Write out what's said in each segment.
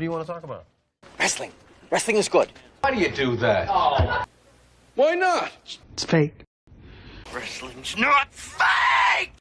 you want to talk about? Wrestling. Wrestling is good. Why do you do that? Oh. Why not? It's fake. Wrestling's not fake!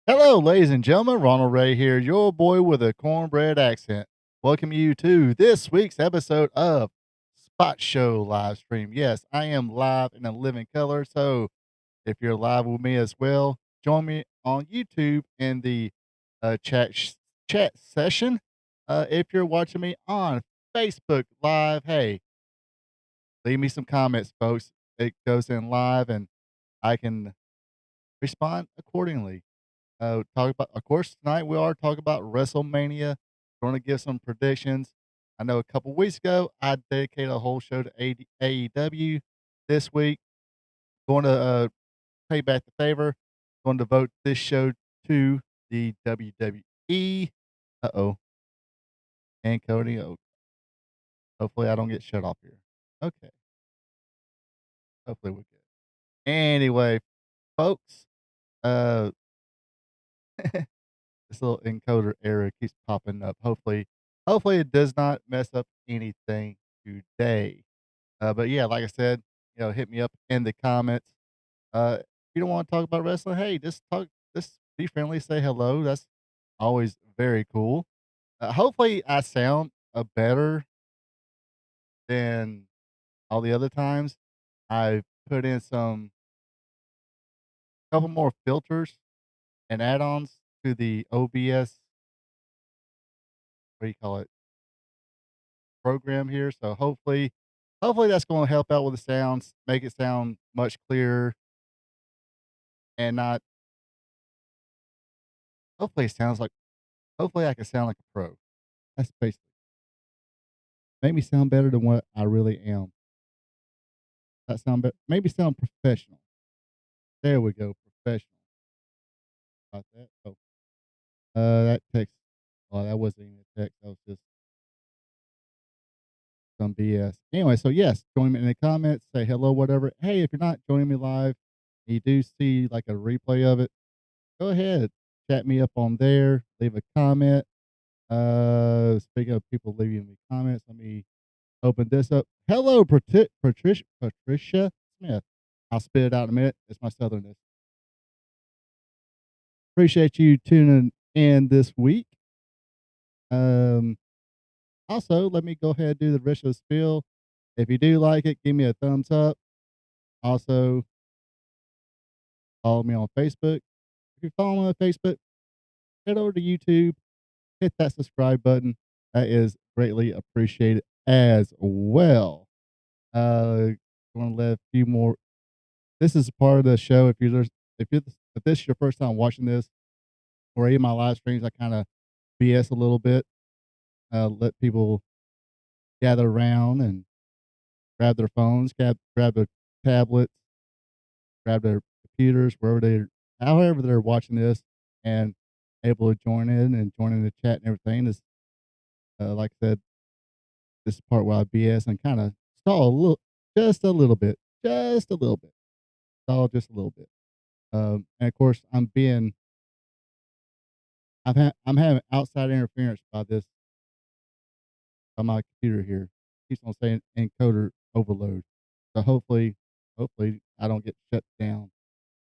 Hello, ladies and gentlemen. Ronald Ray here, your boy with a cornbread accent. Welcome you to this week's episode of Spot Show live stream. Yes, I am live in a living color. So if you're live with me as well, join me on YouTube in the chat session. If you're watching me on Facebook Live, hey, leave me some comments, folks. It goes in live and I can respond accordingly. Talk about, of course, tonight we are talking about WrestleMania. Going to give some predictions. I know a couple weeks ago I dedicated a whole show to AEW. This week, going to pay back the favor. Going to devote this show to the WWE. And Cody. Oh, hopefully I don't get shut off here. Okay. Hopefully we're good. Anyway, folks. This little encoder error keeps popping up. Hopefully it does not mess up anything today. But yeah, like I said, hit me up in the comments. If you don't want to talk about wrestling, hey, just be friendly, say hello. That's always very cool. Hopefully I sound better than all the other times. I put in couple more filters and add-ons to the OBS, what do you call it, program here. So hopefully that's going to help out with the sounds, make it sound much clearer, and not. Hopefully I can sound like a pro. That's basically make me sound better than what I really am. That sound better. Maybe sound professional. There we go, professional. About that. Oh, that text. Oh, that wasn't even a text. That was just some BS. Anyway, so yes, join me in the comments, say hello, whatever. Hey, if you're not joining me live, you do see like a replay of it, go ahead, chat me up on there, leave a comment. Speaking of people leaving me comments, let me open this up. Hello, Patricia Smith. I'll spit it out in a minute. It's my southernness. Appreciate you tuning in this week. Also, let me go ahead and do the rest of the spiel. If you do like it, give me a thumbs up. Also, follow me on Facebook. If you follow me on Facebook, head over to YouTube, hit that subscribe button. That is greatly appreciated as well. Want to let a few more. This is part of the show. If this is your first time watching this, or any of my live streams, I kind of BS a little bit. Let people gather around and grab their phones, grab their tablets, grab their computers, however they're watching this, and able to join in the chat and everything. Is like I said, this is part where I BS and kind of stall just a little bit, stall just a little bit. And of course, I'm having outside interference by my computer here. Keeps on saying encoder overload. So hopefully I don't get shut down.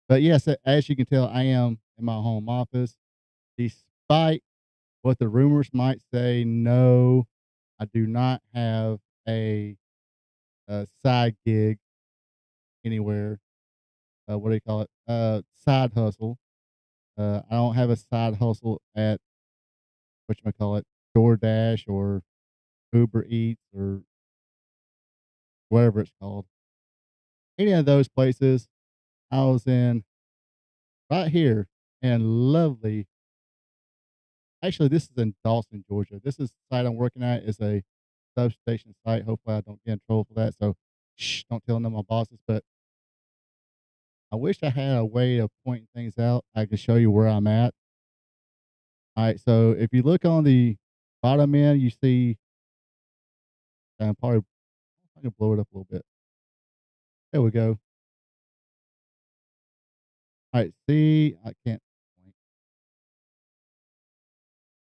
But yes, as you can tell, I am in my home office. Despite what the rumors might say, no, I do not have a side gig anywhere. What do you call it? Side hustle. I don't have a side hustle at whatchamacallit, DoorDash or Uber Eats or whatever it's called. Any of those places. I was in right here in lovely Actually, this is in Dawson, Georgia. This is the site I'm working at is a substation site. Hopefully, I don't get in trouble for that. So, shh, don't tell none of my bosses. But I wish I had a way of pointing things out. I could show you where I'm at. All right. So, if you look on the bottom end, you see, probably I can blow it up a little bit. There we go. All right. See, I can't.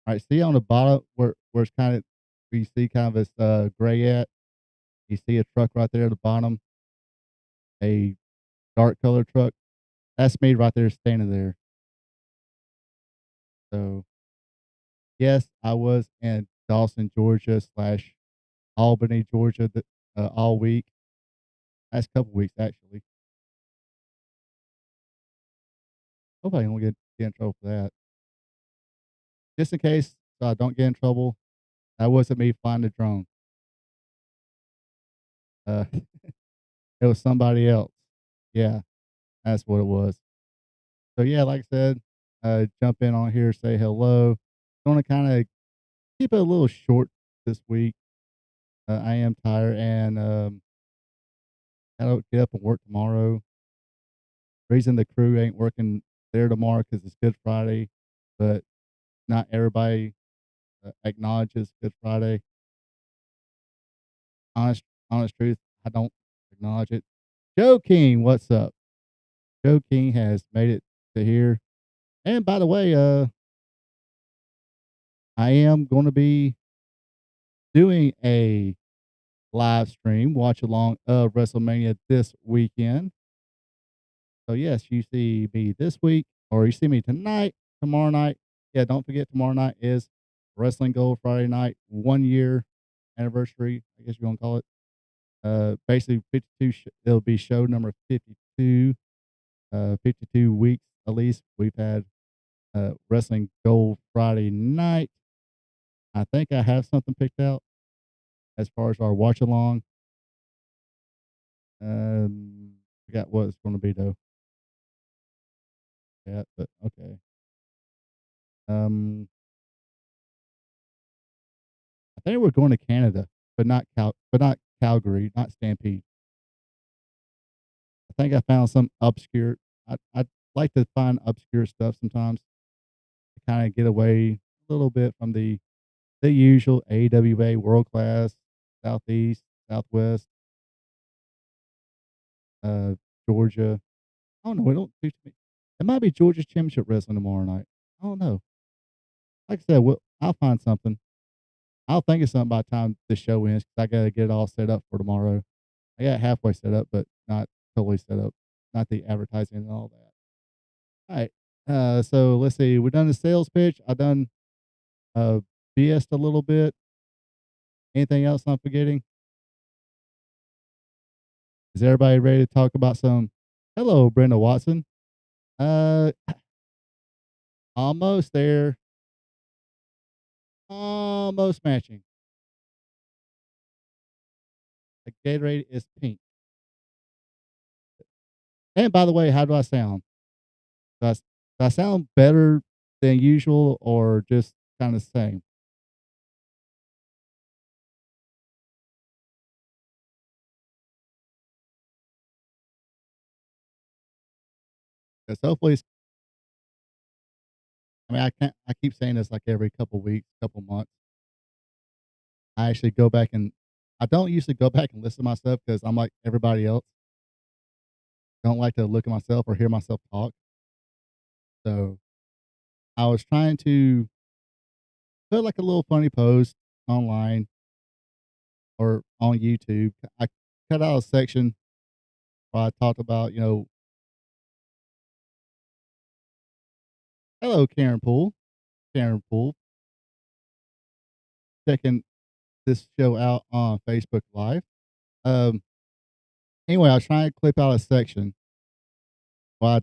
All right. See on the bottom where it's kind of where you see kind of this gray at. You see a truck right there at the bottom, a dark color truck. That's me right there standing there. So yes, I was in Dawson, Georgia slash Albany, Georgia, all week. Last couple weeks actually. Hope I don't get in trouble for that. Just in case, so I don't get in trouble. That wasn't me flying the drone. Uh, it was somebody else. Yeah, that's what it was. So yeah, like I said, jump in on here, say hello. Going to kind of keep it a little short this week. I am tired and I don't get up and work tomorrow. Reason the crew ain't working there tomorrow because it's Good Friday, but not everybody acknowledges Good Friday. Honest, honest truth, I don't acknowledge it. Joe King, what's up? Joe King has made it to here. And by the way, I am going to be doing a live stream watch along of WrestleMania this weekend. So yes, you see me this week, or you see me tonight, tomorrow night. Yeah, don't forget tomorrow night is Wrestling Gold Friday night, 1 year anniversary. I guess you want to call it. Basically 52. It'll be show number 52. 52 weeks at least. We've had Wrestling Gold Friday night. I think I have something picked out as far as our watch along. Forgot what it's going to be though. Yeah, but okay. I think we're going to Canada, but not Calgary, not Stampede. I think I found some obscure. I like to find obscure stuff sometimes to kind of get away a little bit from the usual AWA World Class, Southeast, Southwest, uh, Georgia. I don't know. We don't do too many. It might be Georgia's Championship Wrestling tomorrow night. I don't know. Like I said, I'll find something. I'll think of something by the time the show ends because I got to get it all set up for tomorrow. I got it halfway set up, but not totally set up. Not the advertising and all that. All right. So let's see. We've done the sales pitch. I done BS a little bit. Anything else I'm forgetting? Is everybody ready to talk about some? Hello, Brenda Watson. Uh, almost there. Almost matching. The Gatorade is pink. And by the way, how do I sound? Do I sound better than usual or just kind of the same? Because hopefully, I mean, I can't. I keep saying this like every couple weeks, couple months. I actually go back and I don't usually go back and listen to myself because I'm like everybody else. Don't like to look at myself or hear myself talk. So I was trying to put like a little funny post online or on YouTube. I cut out a section where I talked about, hello, Karen Poole. Karen Poole, checking this show out on Facebook Live. Um, anyway, I was trying to clip out a section where I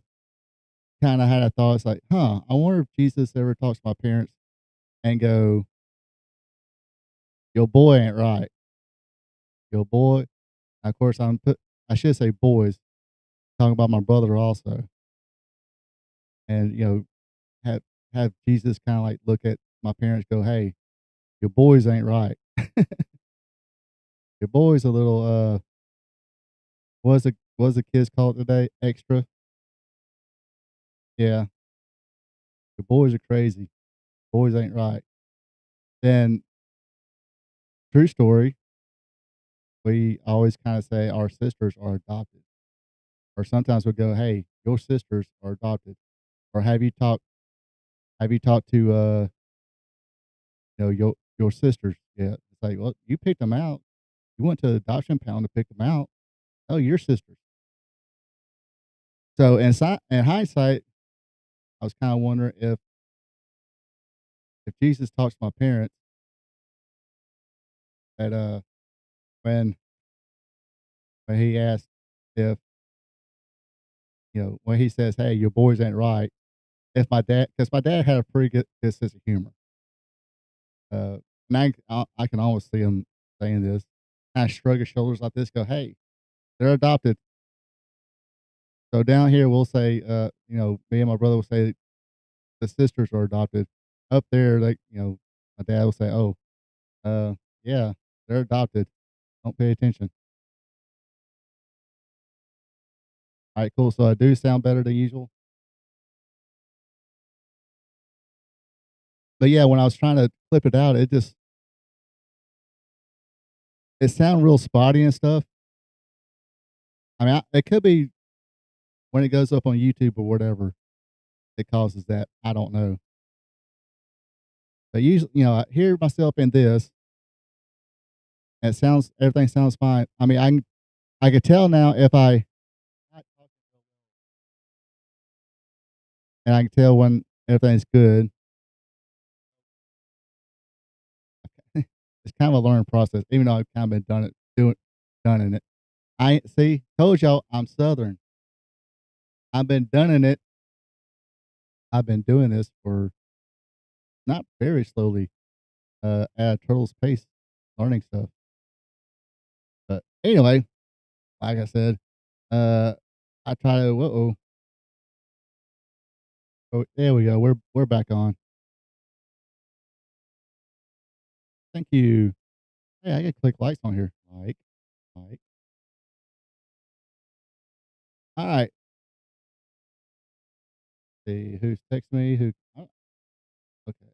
kind of had a thought. It's like, I wonder if Jesus ever talks to my parents and go, your boy ain't right. Your boy. Of course, I should say boys, talking about my brother also. And, have Jesus kind of like look at my parents go, "Hey, your boys ain't right. Your boys a little was the kids call it today? Extra. Yeah, your boys are crazy. Boys ain't right." Then true story, we always kind of say our sisters are adopted, or sometimes we'll go, "Hey, your sisters are adopted," or have you talked to your sisters? Yeah, it's like, well, you picked them out. You went to the adoption pound to pick them out. Oh, your sisters. So in hindsight, I was kind of wondering if Jesus talks to my parents that when when he asked if when he says, "Hey, your boys ain't right," if my dad, because my dad had a pretty good sense of humor, and I can almost see him saying this, kind of shrug his shoulders like this, go, "Hey, they're adopted." So down here, we'll say, me and my brother will say the sisters are adopted. Up there, like my dad will say, "Oh, uh, yeah, they're adopted. Don't pay attention." All right, cool. So I do sound better than usual. But yeah, when I was trying to clip it out, it sounded real spotty and stuff. I mean, it could be when it goes up on YouTube or whatever, it causes that. I don't know. But usually, I hear myself in this, and everything sounds fine. I mean, I could tell now if and I can tell when everything's good. It's kind of a learning process, even though I've kind of been done in it. I ain't see, told y'all I'm Southern. I've been done in it. I've been doing this for not very slowly, at a turtle's pace, learning stuff. But anyway, like I said, uh, I try to. Oh, there we go. We're back on. Thank you. Hey, I can click likes on here. Like. All right. See who's texting me. Who? Oh, okay.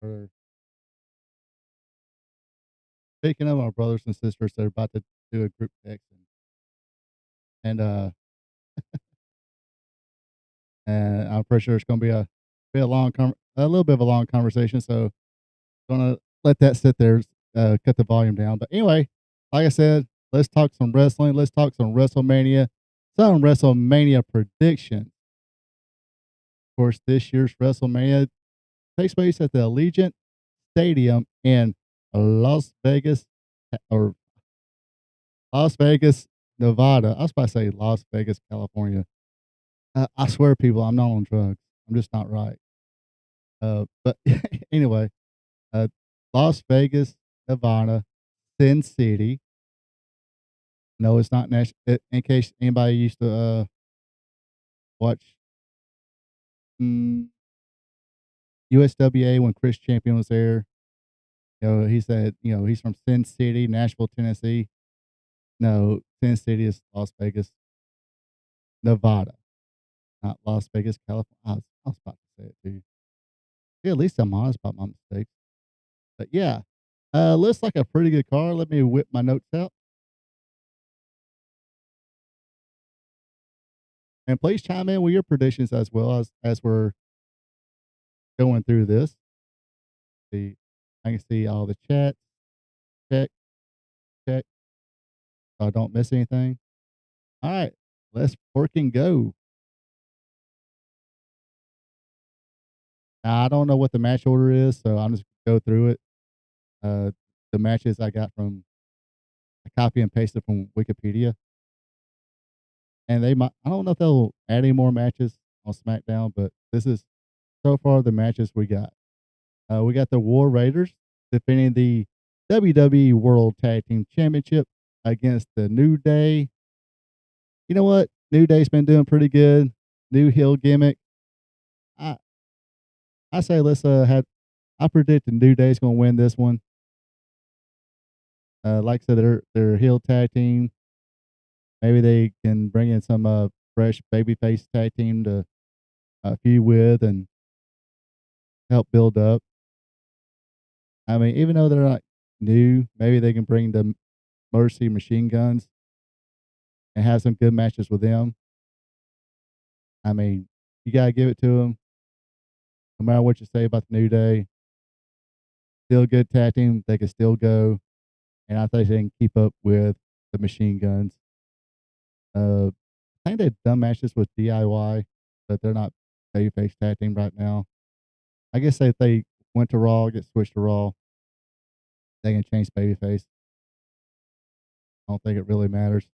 We're speaking of our brothers and sisters, they're about to do a group text, and and I'm pretty sure it's going to be a little bit of a long conversation. So gonna let that sit there, cut the volume down. But anyway, like I said, let's talk some wrestling. Let's talk some WrestleMania predictions. Of course, this year's WrestleMania takes place at the Allegiant Stadium in Las Vegas, or Las Vegas, Nevada. I was about to say Las Vegas, California. I swear, people, I'm not on drugs. I'm just not right. But anyway, uh, Las Vegas, Nevada, Sin City. No, it's not national. In case anybody used to watch mm, USWA when Chris Champion was there, he said, he's from Sin City, Nashville, Tennessee. No, Sin City is Las Vegas, Nevada, not Las Vegas, California. I was about to say it too. Yeah, at least I'm honest about my mistakes. But yeah, looks like a pretty good car. Let me whip my notes out. And please chime in with your predictions as well as we're going through this. See, I can see all the chats. Check, check. So I don't miss anything. All right, let's freaking go. Now, I don't know what the match order is, so I'm just gonna go through it. The matches I got from I copy and pasted from Wikipedia, and they might. I don't know if they'll add any more matches on SmackDown, but this is so far the matches we got. We got the War Raiders defending the WWE World Tag Team Championship against the New Day. You know what? New Day's been doing pretty good. New heel gimmick. I I say let's have. I predict the New Day's going to win this one. Like I said, they're a heel tag team. Maybe they can bring in some fresh babyface tag team to feud with and help build up. I mean, even though they're not new, maybe they can bring the Mercy Machine Guns and have some good matches with them. I mean, you gotta give it to them. No matter what you say about the New Day, still a good tag team. They can still go, and I think they can keep up with the Machine Guns. I think they've done matches with DIY, but they're not babyface tag team right now. I guess if they went to Raw, get switched to Raw, they can change babyface. I don't think it really matters.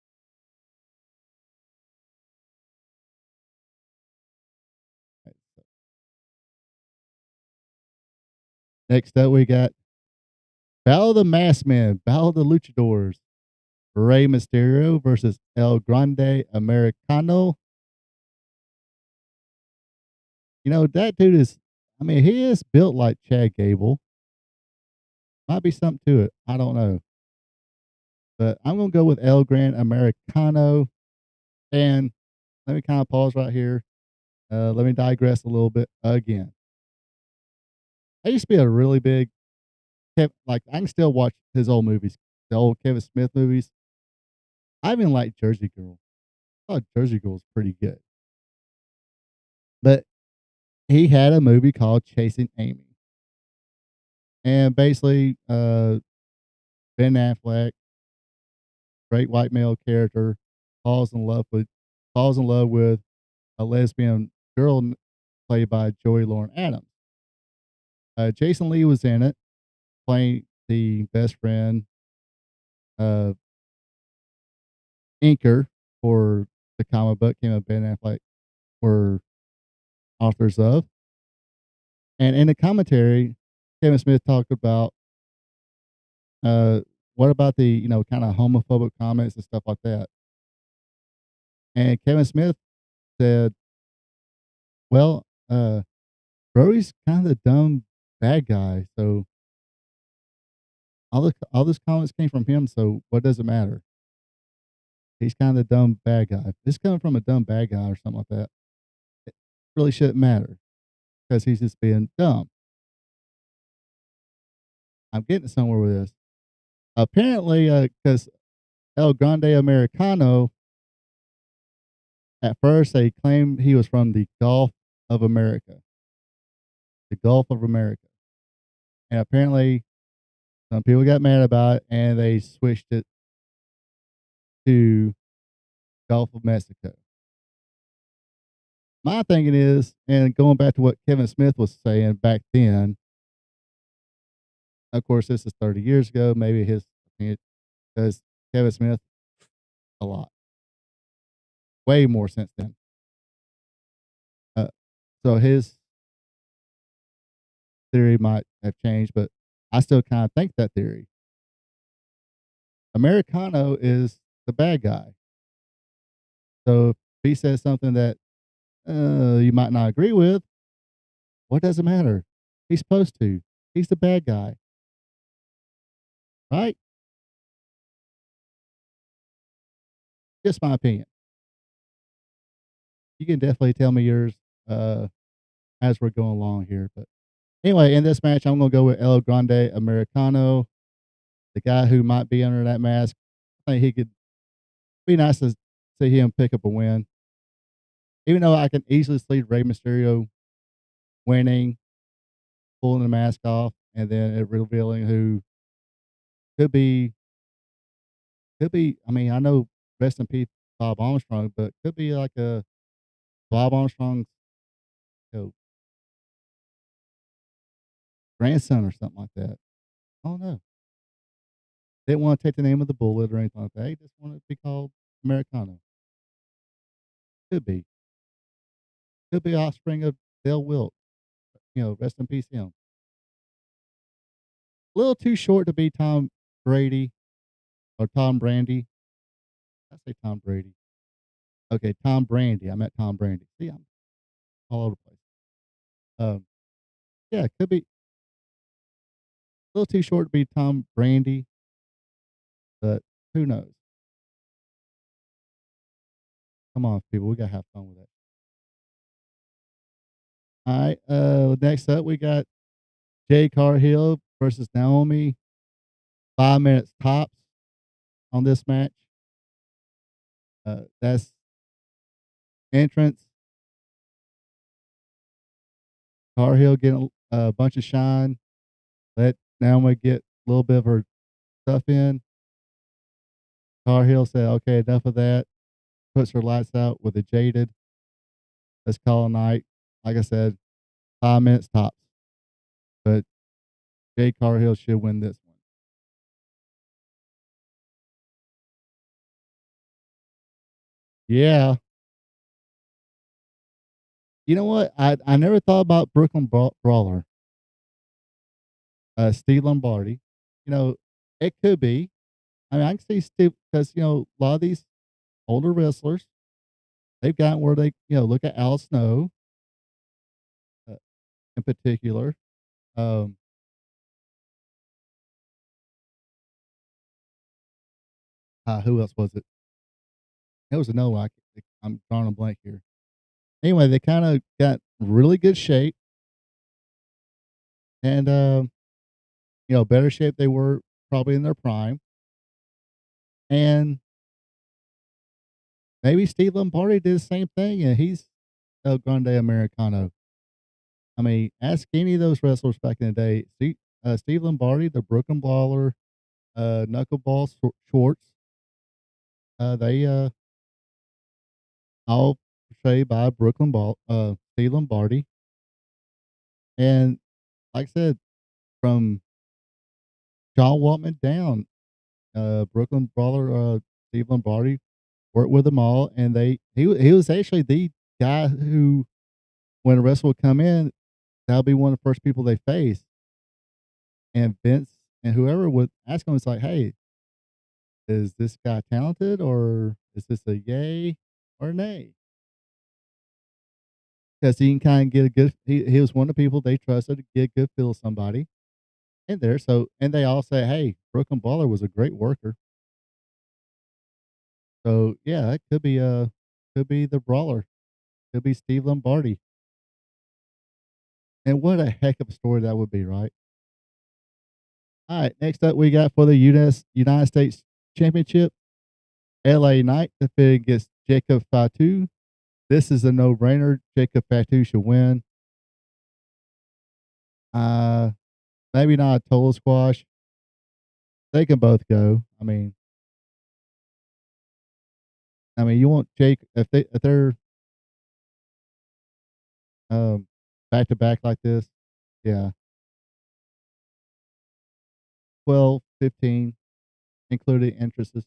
Next up, we got Battle of the Masked Men, Battle of the Luchadors, Rey Mysterio versus El Grande Americano. You know, that dude is, I mean, he is built like Chad Gable. Might be something to it. I don't know. But I'm going to go with El Grande Americano. And let me kind of pause right here. Let me digress a little bit again. I used to be a really big, like, I can still watch his old movies, the old Kevin Smith movies. I even like Jersey Girl. I thought Jersey Girl was pretty good. But he had a movie called Chasing Amy. And basically, Ben Affleck, great white male character, falls in love with a lesbian girl played by Joey Lauren Adams. Jason Lee was in it, playing the best friend, uh, inker for the comic book him and Ben Affleck were authors of. And in the commentary, Kevin Smith talked about uh, what about the kind of homophobic comments and stuff like that. And Kevin Smith said, "Well, Brody's kind of the dumb bad guy, so all those comments came from him. So what does it matter? He's kind of the dumb bad guy. If it's coming from a dumb bad guy or something like that, it really shouldn't matter because he's just being dumb." I'm getting somewhere with this. Apparently, because El Grande Americano, at first they claimed he was from the Gulf of America, the Gulf of America, and apparently some people got mad about it and they switched it to Gulf of Mexico. My thinking is, and going back to what Kevin Smith was saying back then, of course, this is 30 years ago, maybe his opinion, because Kevin Smith, a lot, way more since then. Uh, so his theory might have changed, but I still kind of think that theory. Americano is the bad guy. So if he says something that you might not agree with, what does it matter? He's supposed to. He's the bad guy, right? Just my opinion. You can definitely tell me yours uh, as we're going along here. But anyway, in this match, I'm going to go with El Grande Americano, the guy who might be under that mask. I think he could be nice to see him pick up a win. Even though I can easily see Rey Mysterio winning, pulling the mask off, and then it revealing who could be I mean, I know rest in peace Bob Armstrong, but could be like a Bob Armstrong's you know, grandson or something like that. I don't know. Didn't want to take the name of the bullet or anything like that. He just wanted to be called Americano. Could be. Could be offspring of Dale Wilt. Rest in peace him. a little too short to be Tom Brady or Tom Brandy. I say Tom Brady. Okay, Tom Brandy. I meant Tom Brandy. See, I'm all over the place. Um, yeah, it could be a little too short to be Tom Brandy, but who knows? Come on, people. We gotta have fun with it. All right. Next up we got Jay Carhill versus Naomi. 5 minutes tops on this match. That's entrance. Carhill getting a bunch of shine. Let Naomi get a little bit of her stuff in. Carhill said, "Okay, enough of that." Puts her lights out with a jaded. Let's call a night. Like I said, 5 minutes tops. But Jay Carhill should win this one. Yeah. You know what? I never thought about Brooklyn Brawler, Steve Lombardi. You know, it could be. I mean, I can see Steve because a lot of these older wrestlers, they've gotten where they look at Al Snow uh, in particular. Um, who else was it? It was another one. I'm drawing a blank here. Anyway, they kind of got really good shape and better shape they were probably in their prime. And maybe Steve Lombardi did the same thing, and he's El Grande Americano. I mean, ask any of those wrestlers back in the day. Steve Lombardi, the Brooklyn Brawler, Knuckleball Schwartz, they all portrayed by Steve Lombardi. And like I said, from John Waltman down, Brooklyn Brawler, Steve Lombardi worked with them all, and he was actually the guy who, when a wrestler would come in, that'll be one of the first people they face. And Vince and whoever would ask him, it's like, hey, is this guy talented or is this a yay or nay? Because he can kind of get a good. He was one of the people they trusted to get a good feel of somebody in there. So and they all say, hey, Brooklyn Brawler was a great worker. So yeah, it could be the brawler, could be Steve Lombardi. And what a heck of a story that would be, right? All right, next up we got for the United States Championship, LA Knight defeated against Jacob Fatu. This is a no-brainer. Jacob Fatu should win. Uh, Maybe not a total squash. They can both go. I mean, you want Jake if they're back to back like this, yeah, 12, 15, including entrances.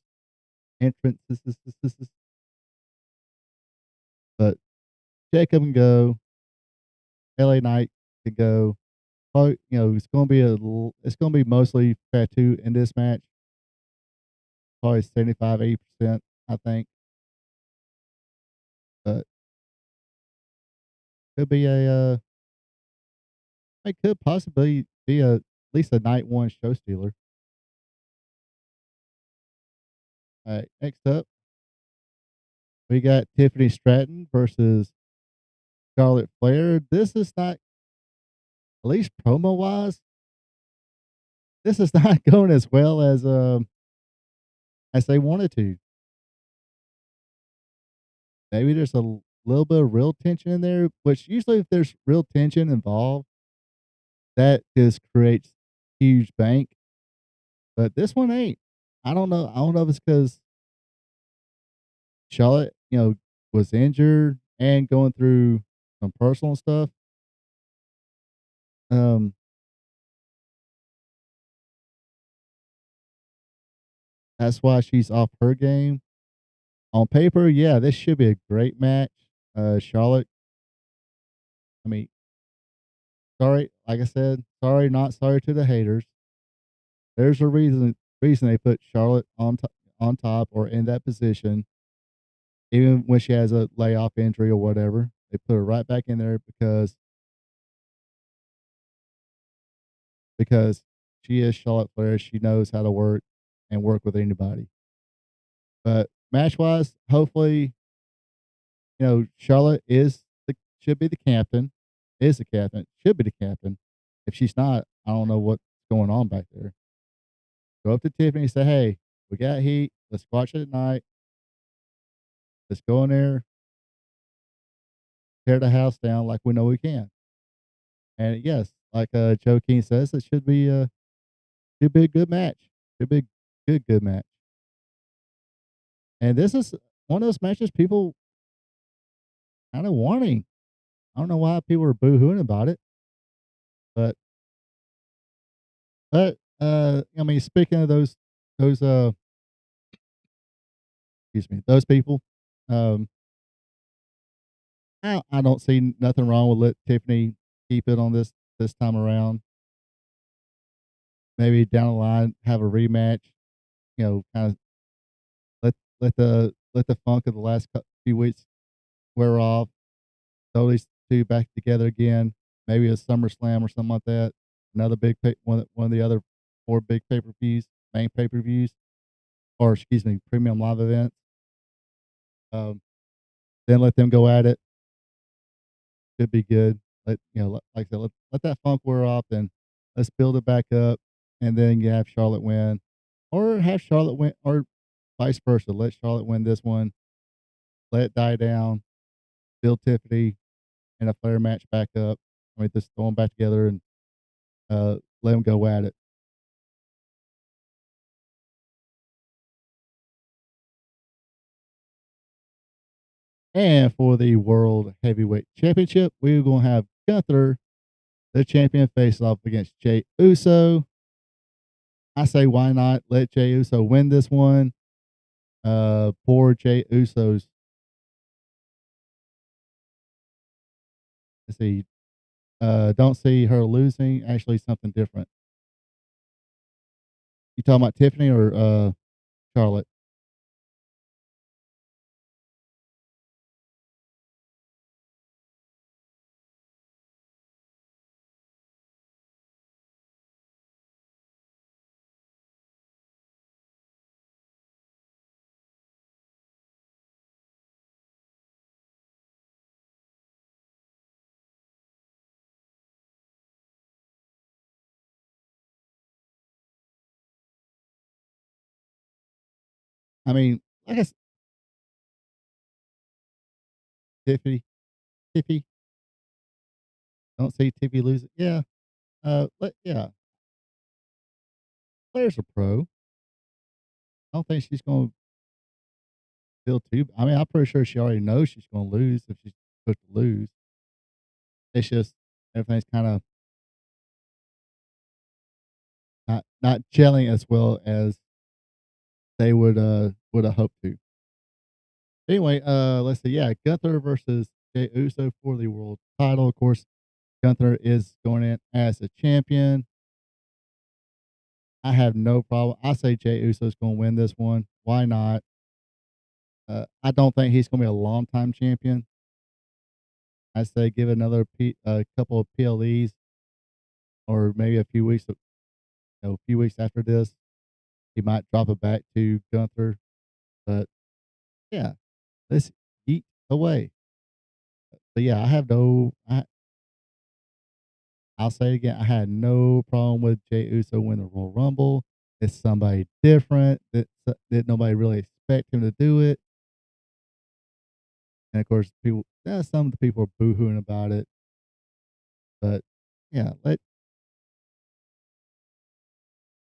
But Jacob can go. LA Knight can go. Probably, it's gonna be mostly Fatu in this match. Probably 75, 80%, I think. But could be it could possibly be at least a night one show stealer. All right, next up, we got Tiffany Stratton versus Charlotte Flair. This is not, at least promo wise, this is not going as well as they wanted to. Maybe there's a little bit of real tension in there, which usually if there's real tension involved, that just creates huge bank. But this one ain't. I don't know. I don't know if it's because Charlotte, was injured and going through some personal stuff. Um, that's why she's off her game. On paper, yeah, this should be a great match. Charlotte, I mean, sorry, like I said, sorry, not sorry to the haters. There's a reason they put Charlotte on top or in that position, even when she has a layoff injury or whatever. They put her right back in there because she is Charlotte Flair. She knows how to work and work with anybody. But match wise, hopefully, Charlotte should be the captain, is the captain, should be the captain. If she's not, I don't know what's going on back there. Go up to Tiffany and say, "Hey, we got heat. Let's watch it tonight. Let's go in there, tear the house down like we know we can." And yes, like Joe King says, it should be a good match. Should be a good match. And this is one of those matches people kind of wanting. I don't know why people are boo-hooing about it, but I mean, speaking of those excuse me, those people, um, I don't see nothing wrong with let Tiffany keep it on this time around. Maybe down the line have a rematch. Kind of let the funk of the last few weeks wear off. Throw these two back together again. Maybe a SummerSlam or something like that. Another one of the other four big pay per views, main pay per views, or excuse me, premium live events. Then let them go at it. Should be good. Like I said, let that funk wear off, and let's build it back up, and then you have Charlotte win, or have Charlotte win, or vice versa. Let Charlotte win this one. Let it die down. Build Tiffany and a Flair match back up. I mean, just throw them back together and let them go at it. And for the World Heavyweight Championship, we're going to have Gunther, the champion, face off against Jey Uso. I say, why not let Jey Uso win this one? Poor Jey Uso's. Let's see. Don't see her losing. Actually, something different. You talking about Tiffany or Charlotte? I mean, I guess Tiffany, Tiffy. Don't see Tiffy losing. Yeah. Yeah. Claire's a pro. I don't think she's going to feel too. I mean, I'm pretty sure she already knows she's going to lose if she's supposed to lose. It's just everything's kind of not gelling as well as they would have hoped to. Anyway, let's see. Yeah, Gunther versus Jey Uso for the world title. Of course, Gunther is going in as a champion. I have no problem. I say Jey Uso is going to win this one. Why not? I don't think he's going to be a long time champion. I say give a couple of PLEs or maybe a few weeks, a few weeks after this, he might drop it back to Gunther. But yeah, let's eat away. But yeah, I'll say it again. I had no problem with Jey Uso winning the Royal Rumble. It's somebody different that nobody really expect him to do it. And of course, some of the people are boohooing about it. But yeah,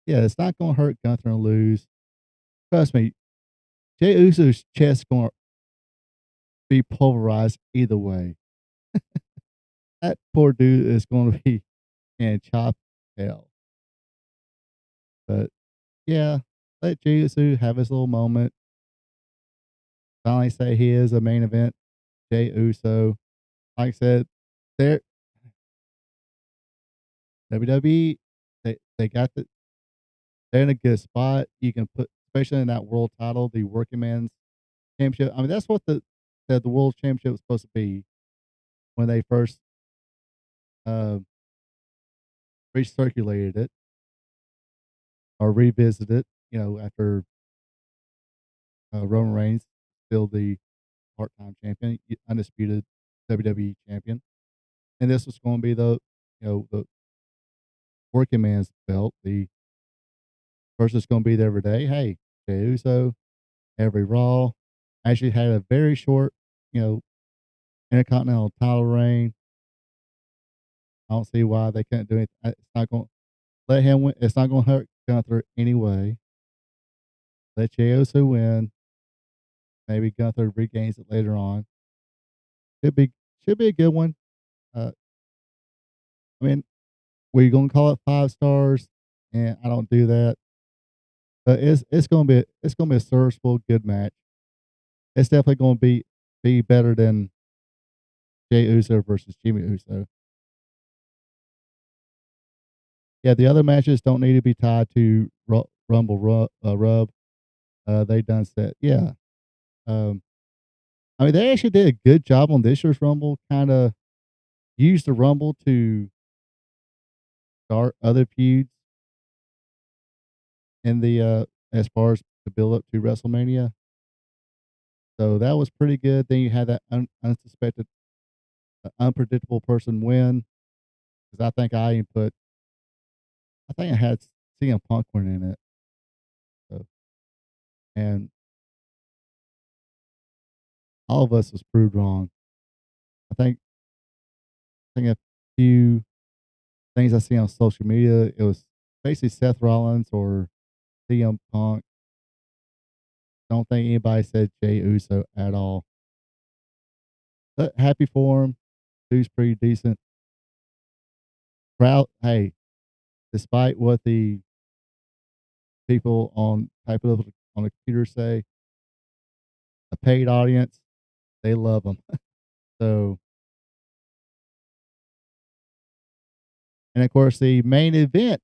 it's not going to hurt Gunther and lose. Trust me, Jey Uso's chest going to be pulverized either way. That poor dude is going to be in chop hell. But yeah, let Jey Uso have his little moment. Finally say he is a main event. Jey Uso, like I said, they're WWE. They got they're in a good spot. You can put, especially in that world title, the working man's championship. I mean, that's what the world championship was supposed to be when they first uh, recirculated it or revisited it. You know, after Roman Reigns still the part-time champion, undisputed WWE champion, and this was going to be the working man's belt. The person that's going to be there every day. Hey, Jey Uso, every Raw actually had a very short, you know, Intercontinental title reign. I don't see why they couldn't do it. It's not going to let him win. It's not going to hurt Gunther anyway. Let Jey Uso win. Maybe Gunther regains it later on. Should be should be a good one. Uh, I mean, we're going to call it 5 stars, and I don't do that. But it's gonna be a serviceable, good match. It's definitely going to be better than Jey Uso versus Jimmy Uso. Yeah, the other matches don't need to be tied to Rub. They done said, yeah. Um, I mean, they actually did a good job on this year's Rumble. Kind of used the Rumble to start other feuds in the as far as to build up to WrestleMania. So that was pretty good. Then you had that unsuspected, unpredictable person win. Because I think I had CM Punk win in it. So, and all of us was proved wrong. I think a few things I see on social media, it was basically Seth Rollins or CM Punk. Don't think anybody said Jey Uso at all. But happy for him. Dude's pretty decent. Proud. Hey, despite what the people on type of on the computer say, a paid audience, they love him. So, and of course, the main event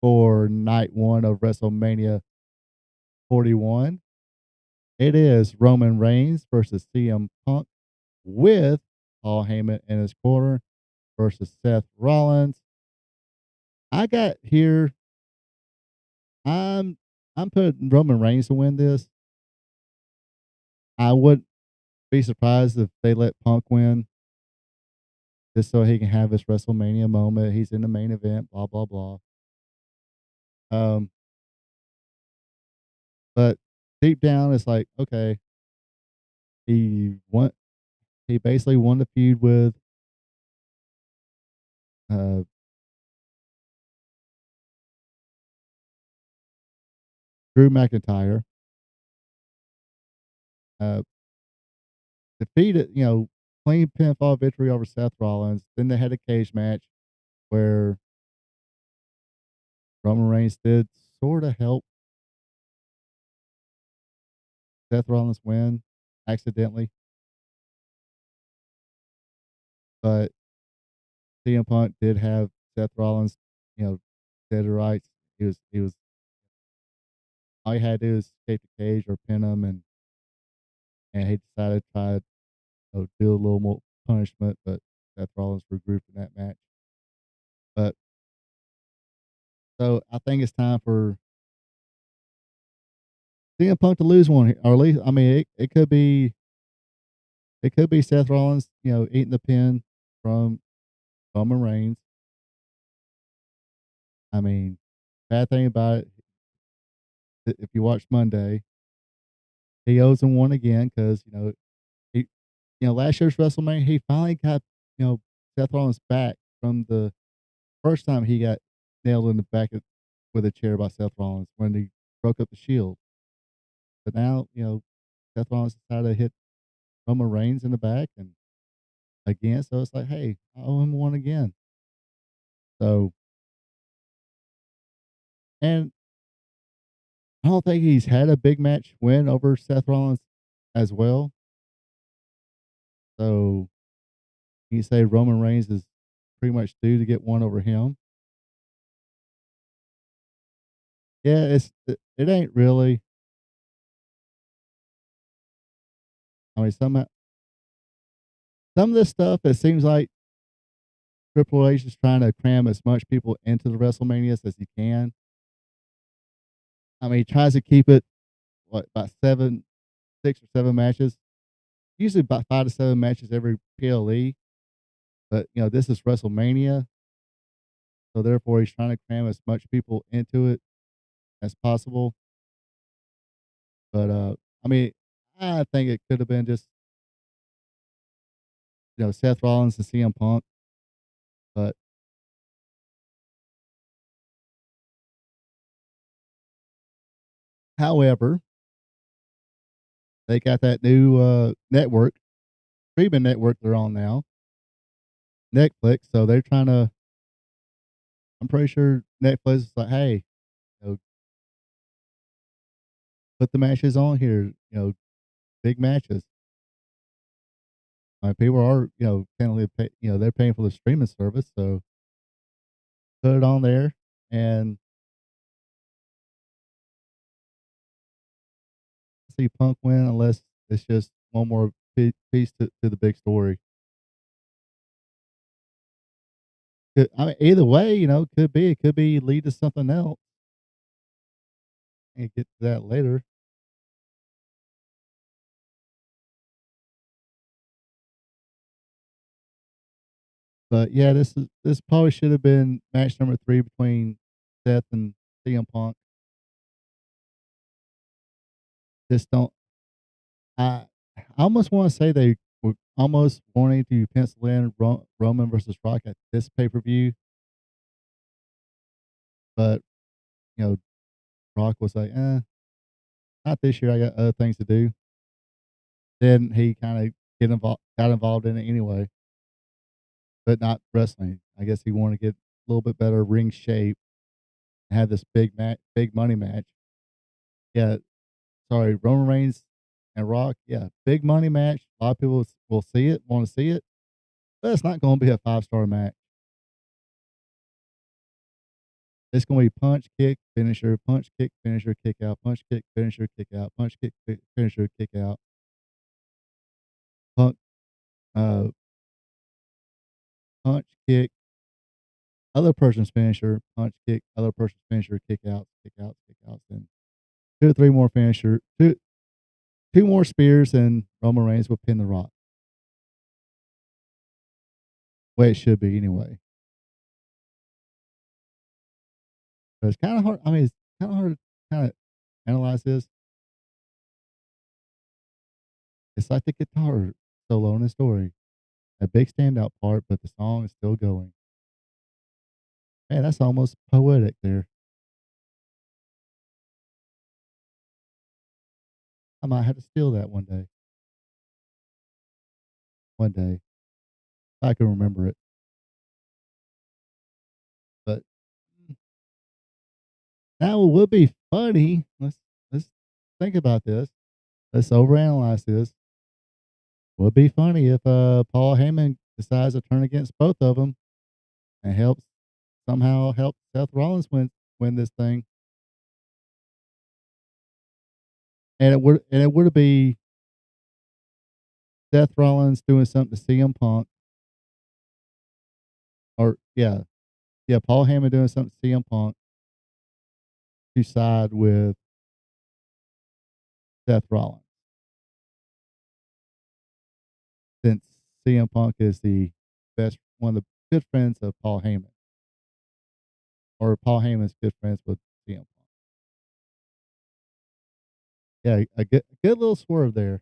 for night one of WrestleMania 41, it is Roman Reigns versus CM Punk with Paul Heyman in his corner versus Seth Rollins. I got here. I'm I'm putting Roman Reigns to win this. I would be surprised if they let Punk win just so he can have his WrestleMania moment. He's in the main event, blah blah blah. Um, but deep down, it's like, okay, he won. He basically won the feud with uh, Drew McIntyre. Uh, defeated, clean pinfall victory over Seth Rollins. Then they had a cage match where Roman Reigns did sort of help Seth Rollins win accidentally, but CM Punk did have Seth Rollins, dead to rights. He was all he had to do was escape the cage or pin him, and he decided to try to do a little more punishment, but Seth Rollins regrouped in that match. But so I think it's time for CM Punk to lose one, or at least I mean it could be Seth Rollins, eating the pin from Roman Reigns. I mean, bad thing about it, if you watch Monday, he owes him one again because he, last year's WrestleMania, he finally got Seth Rollins back from the first time he got nailed in the with a chair by Seth Rollins when he broke up the Shield. But now, Seth Rollins decided to hit Roman Reigns in the back and again, so it's like, hey, I owe him one again. So, and I don't think he's had a big match win over Seth Rollins as well. So you say Roman Reigns is pretty much due to get one over him. Yeah, it ain't really. I mean, some of this stuff, it seems like Triple H is trying to cram as much people into the WrestleManias as he can. I mean, he tries to keep it, what, about 6 or 7 matches, usually about 5 to 7 matches every PLE. But, this is WrestleMania, so therefore he's trying to cram as much people into it as possible. But, I mean, I think it could have been just, Seth Rollins and CM Punk. But, however, they got that new network, streaming network they're on now, Netflix. So they're trying to, I'm pretty sure Netflix is like, hey, you know, put the matches on here, big matches. People are, technically, they're paying for the streaming service. So put it on there and see Punk win, unless it's just one more piece to the big story. I mean, either way, it could be lead to something else. And get to that later. But yeah, this probably should have been match number 3 between Seth and CM Punk. Just don't. I almost want to say they were almost wanting to pencil in Roman versus Rock at this pay per view, but you know, Rock was like, not this year. I got other things to do. Then he kind of got involved in it anyway, but not wrestling. I guess he wanted to get a little bit better ring shape and have this big money match. Yeah, sorry, Roman Reigns and Rock. Yeah, big money match. A lot of people will see it, want to see it, but it's not going to be a 5-star match. It's going to be punch, kick, finisher, kick out, punch, kick, finisher, kick out, punch, kick, finisher, kick out. Punch, uh, punch, kick, other person's finisher, punch, kick, other person's finisher, kick out, then 2 or 3 more two more spears, and Roman Reigns will pin the Rock. Way it should be anyway. But it's kind of hard. I mean, it's kind of hard to kind of analyze this. It's like the guitar solo in the story, a big standout part, but the song is still going. Man, that's almost poetic there. I might have to steal that one day. One day, if I can remember it. But now it would be funny. Let's think about this. Let's overanalyze this. Would be funny if Paul Heyman decides to turn against both of them and somehow help Seth Rollins win this thing. And it would be Seth Rollins doing something to CM Punk, or Paul Heyman doing something to CM Punk to side with Seth Rollins, since CM Punk is one of the good friends of Paul Heyman, or Paul Heyman's good friends with CM Punk. Yeah, a good little swerve there.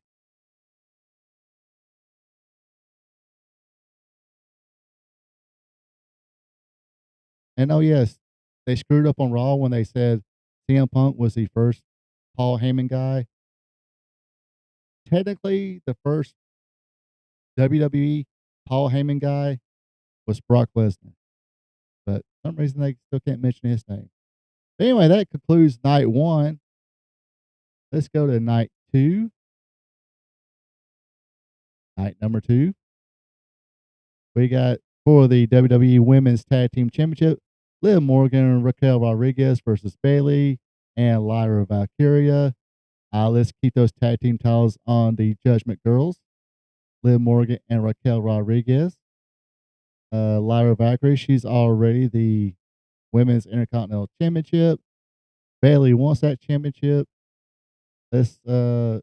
And oh yes, they screwed up on Raw when they said CM Punk was the first Paul Heyman guy. Technically, the first WWE Paul Heyman guy was Brock Lesnar, but for some reason they still can't mention his name. But anyway, that concludes night 1. Let's go to night 2. Night number 2, we got for the WWE Women's Tag Team Championship, Liv Morgan and Raquel Rodriguez versus Bayley, and Lyra Valkyria. Let's keep those tag team titles on the Judgment Girls, Liv Morgan and Raquel Rodriguez. Lyra Valkyrie, she's already the Women's Intercontinental Championship. Bailey wants that championship. Let's I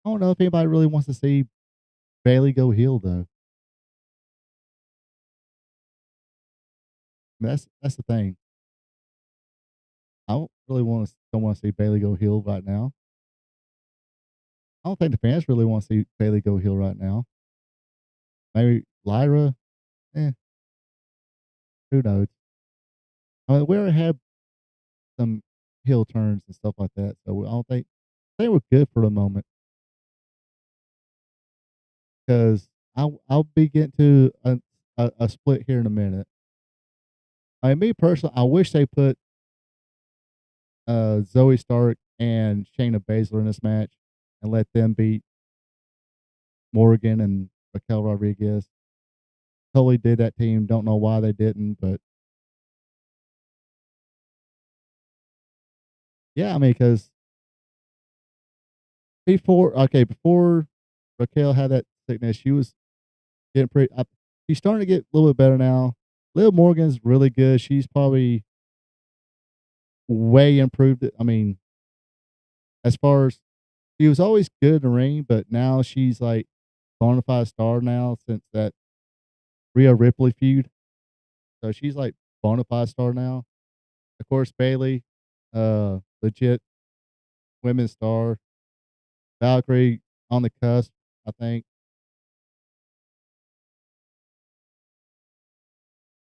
don't know if anybody really wants to see Bailey go heel though. I mean, that's the thing. I don't want to see Bailey go heel right now. I don't think the fans really want to see Bailey go heel right now. Maybe Lyra, eh, who knows? I mean, we already had some heel turns and stuff like that, so I don't think they were good for the moment. Because I'll be getting to a split here in a minute. I mean, me personally, I wish they put Zoe Stark and Shayna Baszler in this match and let them beat Morgan and Raquel Rodriguez. Totally did that team. Don't know why they didn't, but yeah, I mean, because before Raquel had that sickness, she was getting pretty. She's starting to get a little bit better now. Liv Morgan's really good. She's probably way improved it. I mean, as far as she was always good in the ring, but now she's like bona fide star now since that Rhea Ripley feud. So she's like bona fide star now. Of course, Bailey, legit women's star. Valkyrie on the cusp, I think.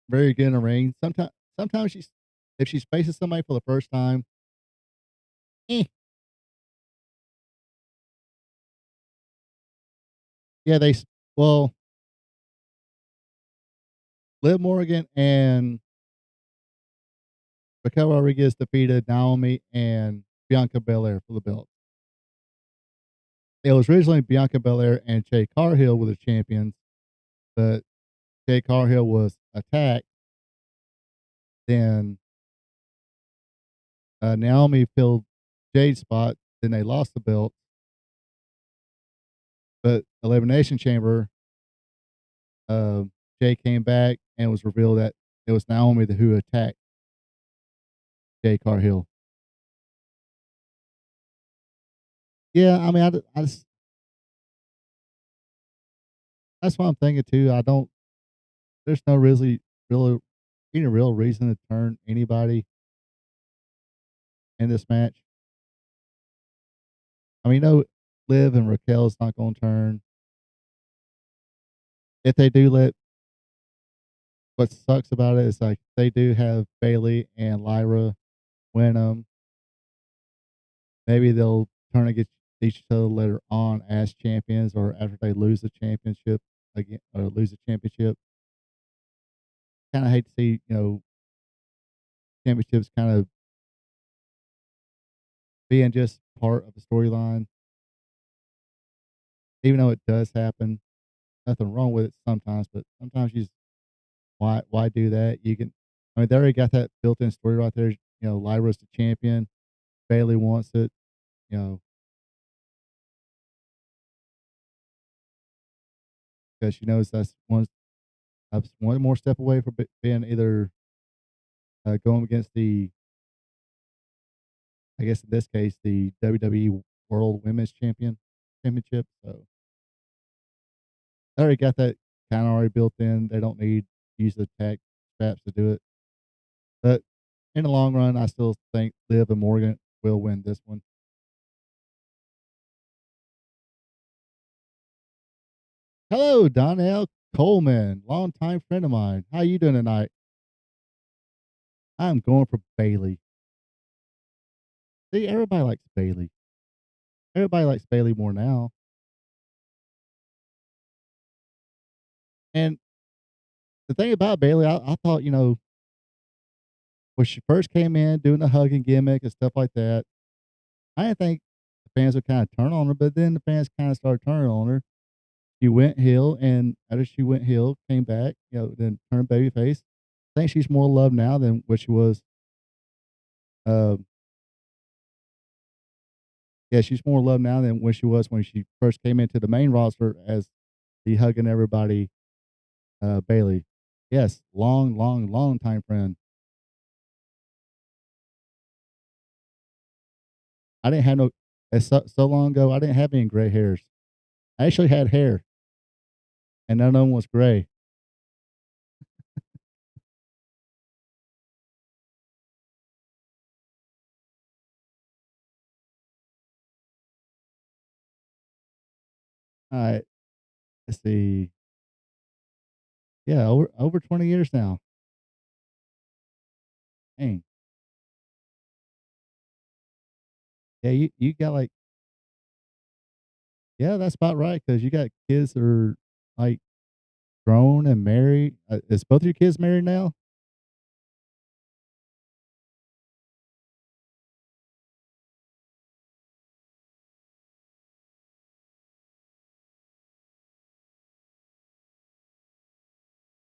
Very good in the ring. Sometimes she's if she's facing somebody for the first time, eh. Yeah, well, Liv Morgan and Raquel Rodriguez defeated Naomi and Bianca Belair for the belt. It was originally Bianca Belair and Jay Cargill were the champions, but Jay Cargill was attacked. Then Naomi filled Jade's spot. Then they lost the belt. But Elimination Chamber, uh, Jay came back and it was revealed that it was Naomi who attacked Jay Cargill. Yeah, I mean, I just that's what I'm thinking too. I don't. There's no really any real reason to turn anybody in this match. I mean, no, Liv and Raquel's not going to turn. If they do what sucks about it is like they do have Bailey and Lyra win them. Maybe they'll turn against each other later on as champions or after they lose the championship again or lose the championship. Kind of hate to see, championships kind of being just part of the storyline, even though it does happen. Nothing wrong with it sometimes, but sometimes you just, why do that? You can, I mean, they already got that built-in story right there. Lyra's the champion. Bailey wants it. You know, because she knows that's one more step away from being either going against I guess in this case, the WWE World Women's Championship. So they already got that kind of already built in. They don't need to use the tag straps to do it. But in the long run, I still think Liv and Morgan will win this one. Hello, Donnell Coleman, longtime friend of mine. How you doing tonight? I'm going for Bailey. See, everybody likes Bailey. Everybody likes Bailey more now. And the thing about Bailey, I thought, when she first came in doing the hugging gimmick and stuff like that, I didn't think the fans would kind of turn on her, but then the fans kind of started turning on her. She went heel, and after she went heel, came back, then turned babyface. I think she's more loved now than what she was Yeah, she's more loved now than when she was when she first came into the main roster as the hugging everybody, Bailey. Yes, long, long, long time friend. I didn't have no it's so long ago, I didn't have any gray hairs. I actually had hair, and none of them was gray. Alright, let's see. Yeah, over 20 years now. Dang. Yeah, you got, like yeah, that's about right because you got kids that are, like, grown and married. Is both your kids married now?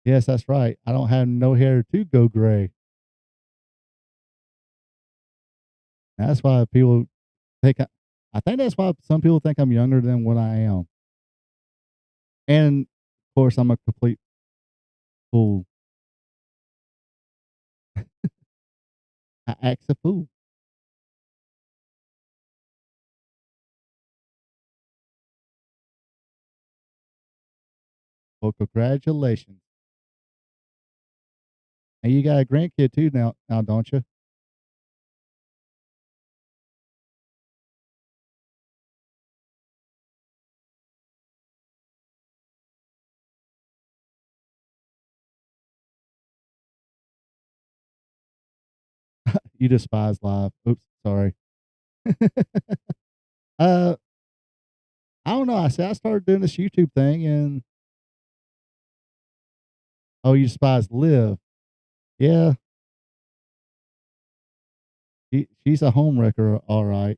Yes, that's right. I don't have no hair to go gray. That's why people think I think that's why some people think I'm younger than what I am. And, of course, I'm a complete fool. I act a fool. Well, congratulations. And you got a grandkid too now, don't you? You despise life. Oops, sorry. Uh, I don't know. I started doing this YouTube thing and oh, you despise live. Yeah, she's a home wrecker, all right.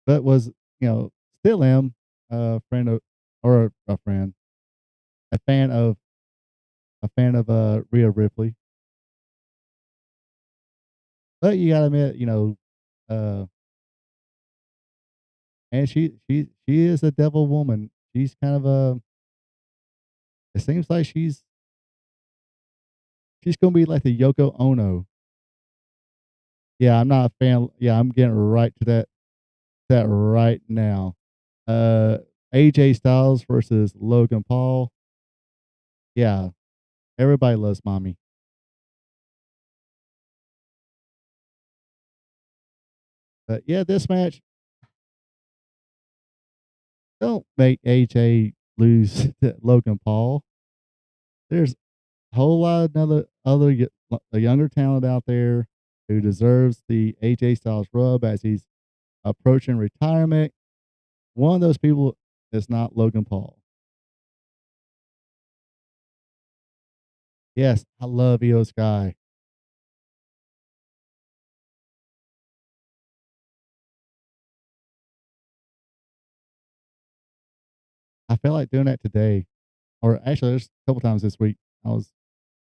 But was, still am a friend of or a friend, a fan of Rhea Ripley. But you gotta admit, uh, and she is a devil woman. She's kind of a it seems like she's gonna be like the Yoko Ono. Yeah, I'm not a fan. Yeah, I'm getting right to that right now. Uh, AJ Styles versus Logan Paul. Yeah, everybody loves mommy. But yeah, this match don't make AJ lose to Logan Paul. There's a whole lot of a younger talent out there who deserves the AJ Styles rub as he's approaching retirement. One of those people is not Logan Paul. Yes, I love Io Sky. I felt like doing that today, or actually, there's a couple times this week. I was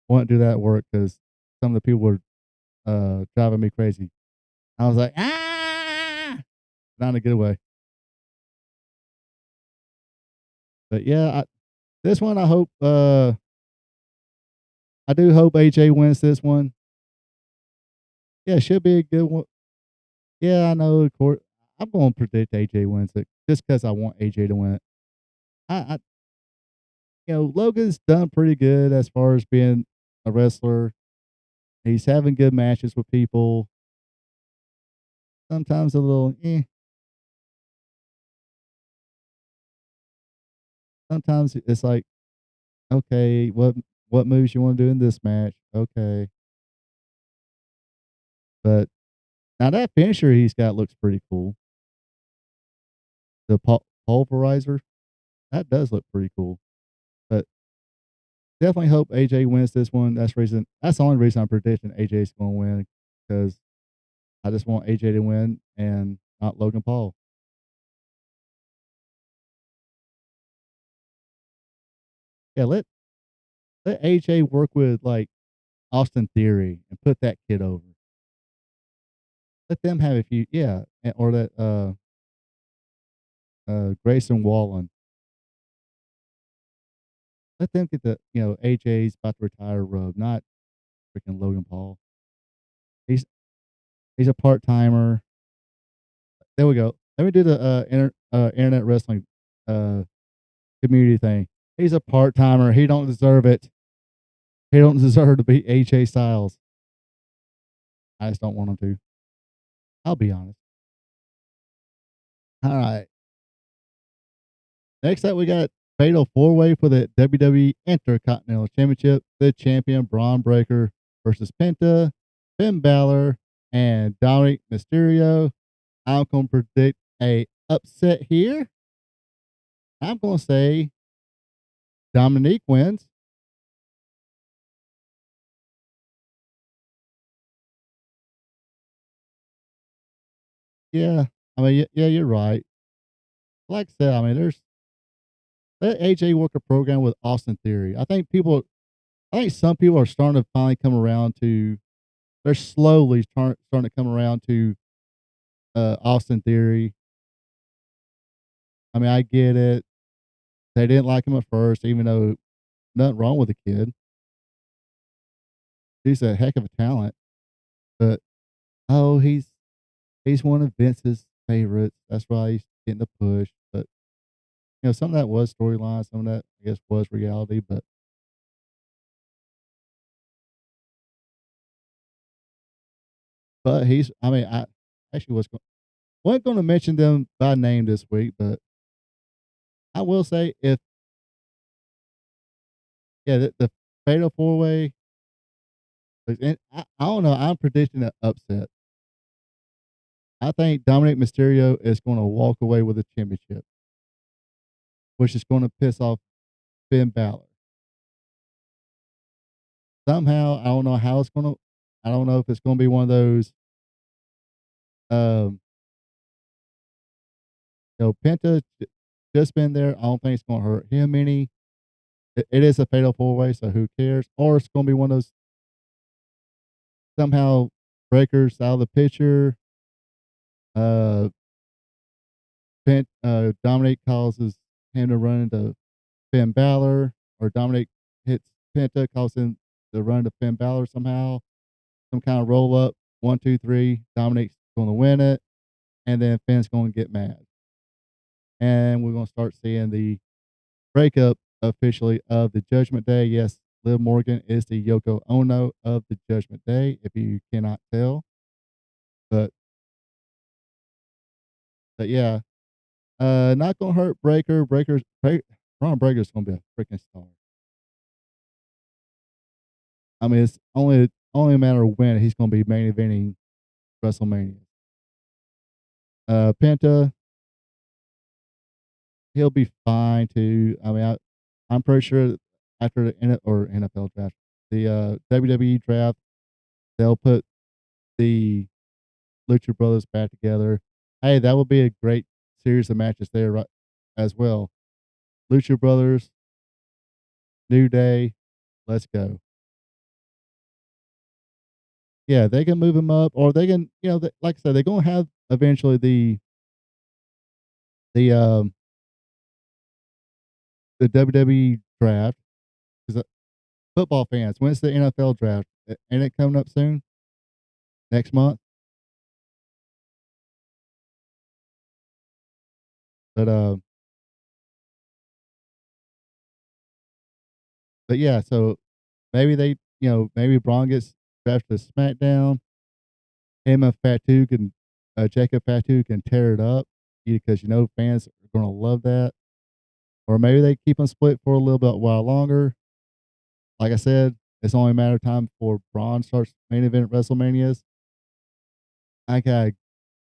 wanting to do that at work because some of the people were driving me crazy. I was like, not in a good way. But yeah, this one I hope. I do hope AJ wins this one. Yeah, it should be a good one. Yeah, I know. Of course, I'm going to predict AJ wins it just because I want AJ to win it. I Logan's done pretty good as far as being a wrestler. He's having good matches with people. Sometimes a little, sometimes it's like, okay, what moves you want to do in this match? Okay, but now that finisher he's got looks pretty cool. The pulverizer that does look pretty cool. But definitely hope AJ wins this one. That's the only reason I'm predicting AJ's going to win because I just want AJ to win and not Logan Paul. Yeah, let AJ work with like Austin Theory and put that kid over. Let them have a few, yeah, or that Grayson Wallen. Let them get the AJ's about to retire rub, not freaking Logan Paul. He's he's a part timer. There we go. Let me do the internet wrestling community thing. He's a part timer. He don't deserve it. He don't deserve to be AJ Styles. I just don't want him to. I'll be honest. All right. Next up, we got Fatal 4-Way for the WWE Intercontinental Championship. The champion Braun Breaker versus Penta, Finn Balor, and Dominic Mysterio. I'm going to predict a upset here. I'm going to say Dominique wins. Yeah. I mean, yeah, you're right. Like I said, I mean, let AJ work a program with Austin Theory. I think some people are starting to finally come around to, they're slowly starting to come around to Austin Theory. I mean, I get it. They didn't like him at first, even though nothing wrong with the kid. He's a heck of a talent, but oh, he's one of Vince's favorites. That's why he's getting the push. But some of that was storyline, some of that I guess was reality. But he's. I mean, I actually wasn't going to mention them by name this week, but I will say if the Fatal 4-Way. I don't know. I'm predicting an upset. I think Dominic Mysterio is going to walk away with a championship, which is going to piss off Finn Balor. Somehow, I don't know how it's going to. I don't know if it's going to be one of those. Um, Penta just been there. I don't think it's going to hurt him any. It is a Fatal 4-Way, so who cares? Or it's going to be one of those somehow breakers out of the picture. Uh, Dominic causes him to run into Finn Balor, or Dominic hits Penta, causes him to run into Finn Balor somehow. Some kind of roll up, 1, 2, 3. Dominic's going to win it, and then Finn's going to get mad, and we're going to start seeing the breakup officially of the Judgment Day. Yes, Liv Morgan is the Yoko Ono of the Judgment Day, if you cannot tell. But yeah, not gonna hurt Breaker. Ron Breaker's gonna be a freaking star. I mean, it's only a matter of when he's gonna be main eventing WrestleMania. Penta, he'll be fine too. I mean, I'm pretty sure after the NFL draft, the WWE draft, they'll put the Lucha Brothers back together. Hey, that would be a great series of matches there, right, as well. Lucha Brothers, New Day, let's go. Yeah, they can move him up, or they can, like I said, they're gonna have eventually the the WWE draft. Because football fans, when's the NFL draft? Ain't it coming up soon? Next month? But yeah, so maybe maybe Braun gets drafted to SmackDown. Him and Fatu can, Jacob Fatu can tear it up because fans are gonna love that. Or maybe they keep them split for a little bit while longer. Like I said, it's only a matter of time before Braun starts main event WrestleManias. I got a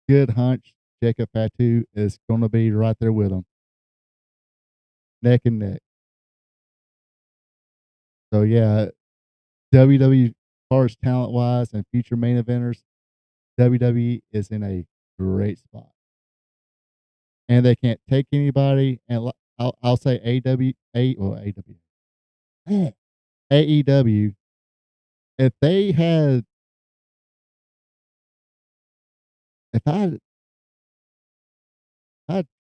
good hunch Jacob Fatu is gonna be right there with him, neck and neck. So yeah, WWE, as far as talent wise and future main eventers, WWE is in a great spot, and they can't take anybody. And I'll say AEW if they had, if I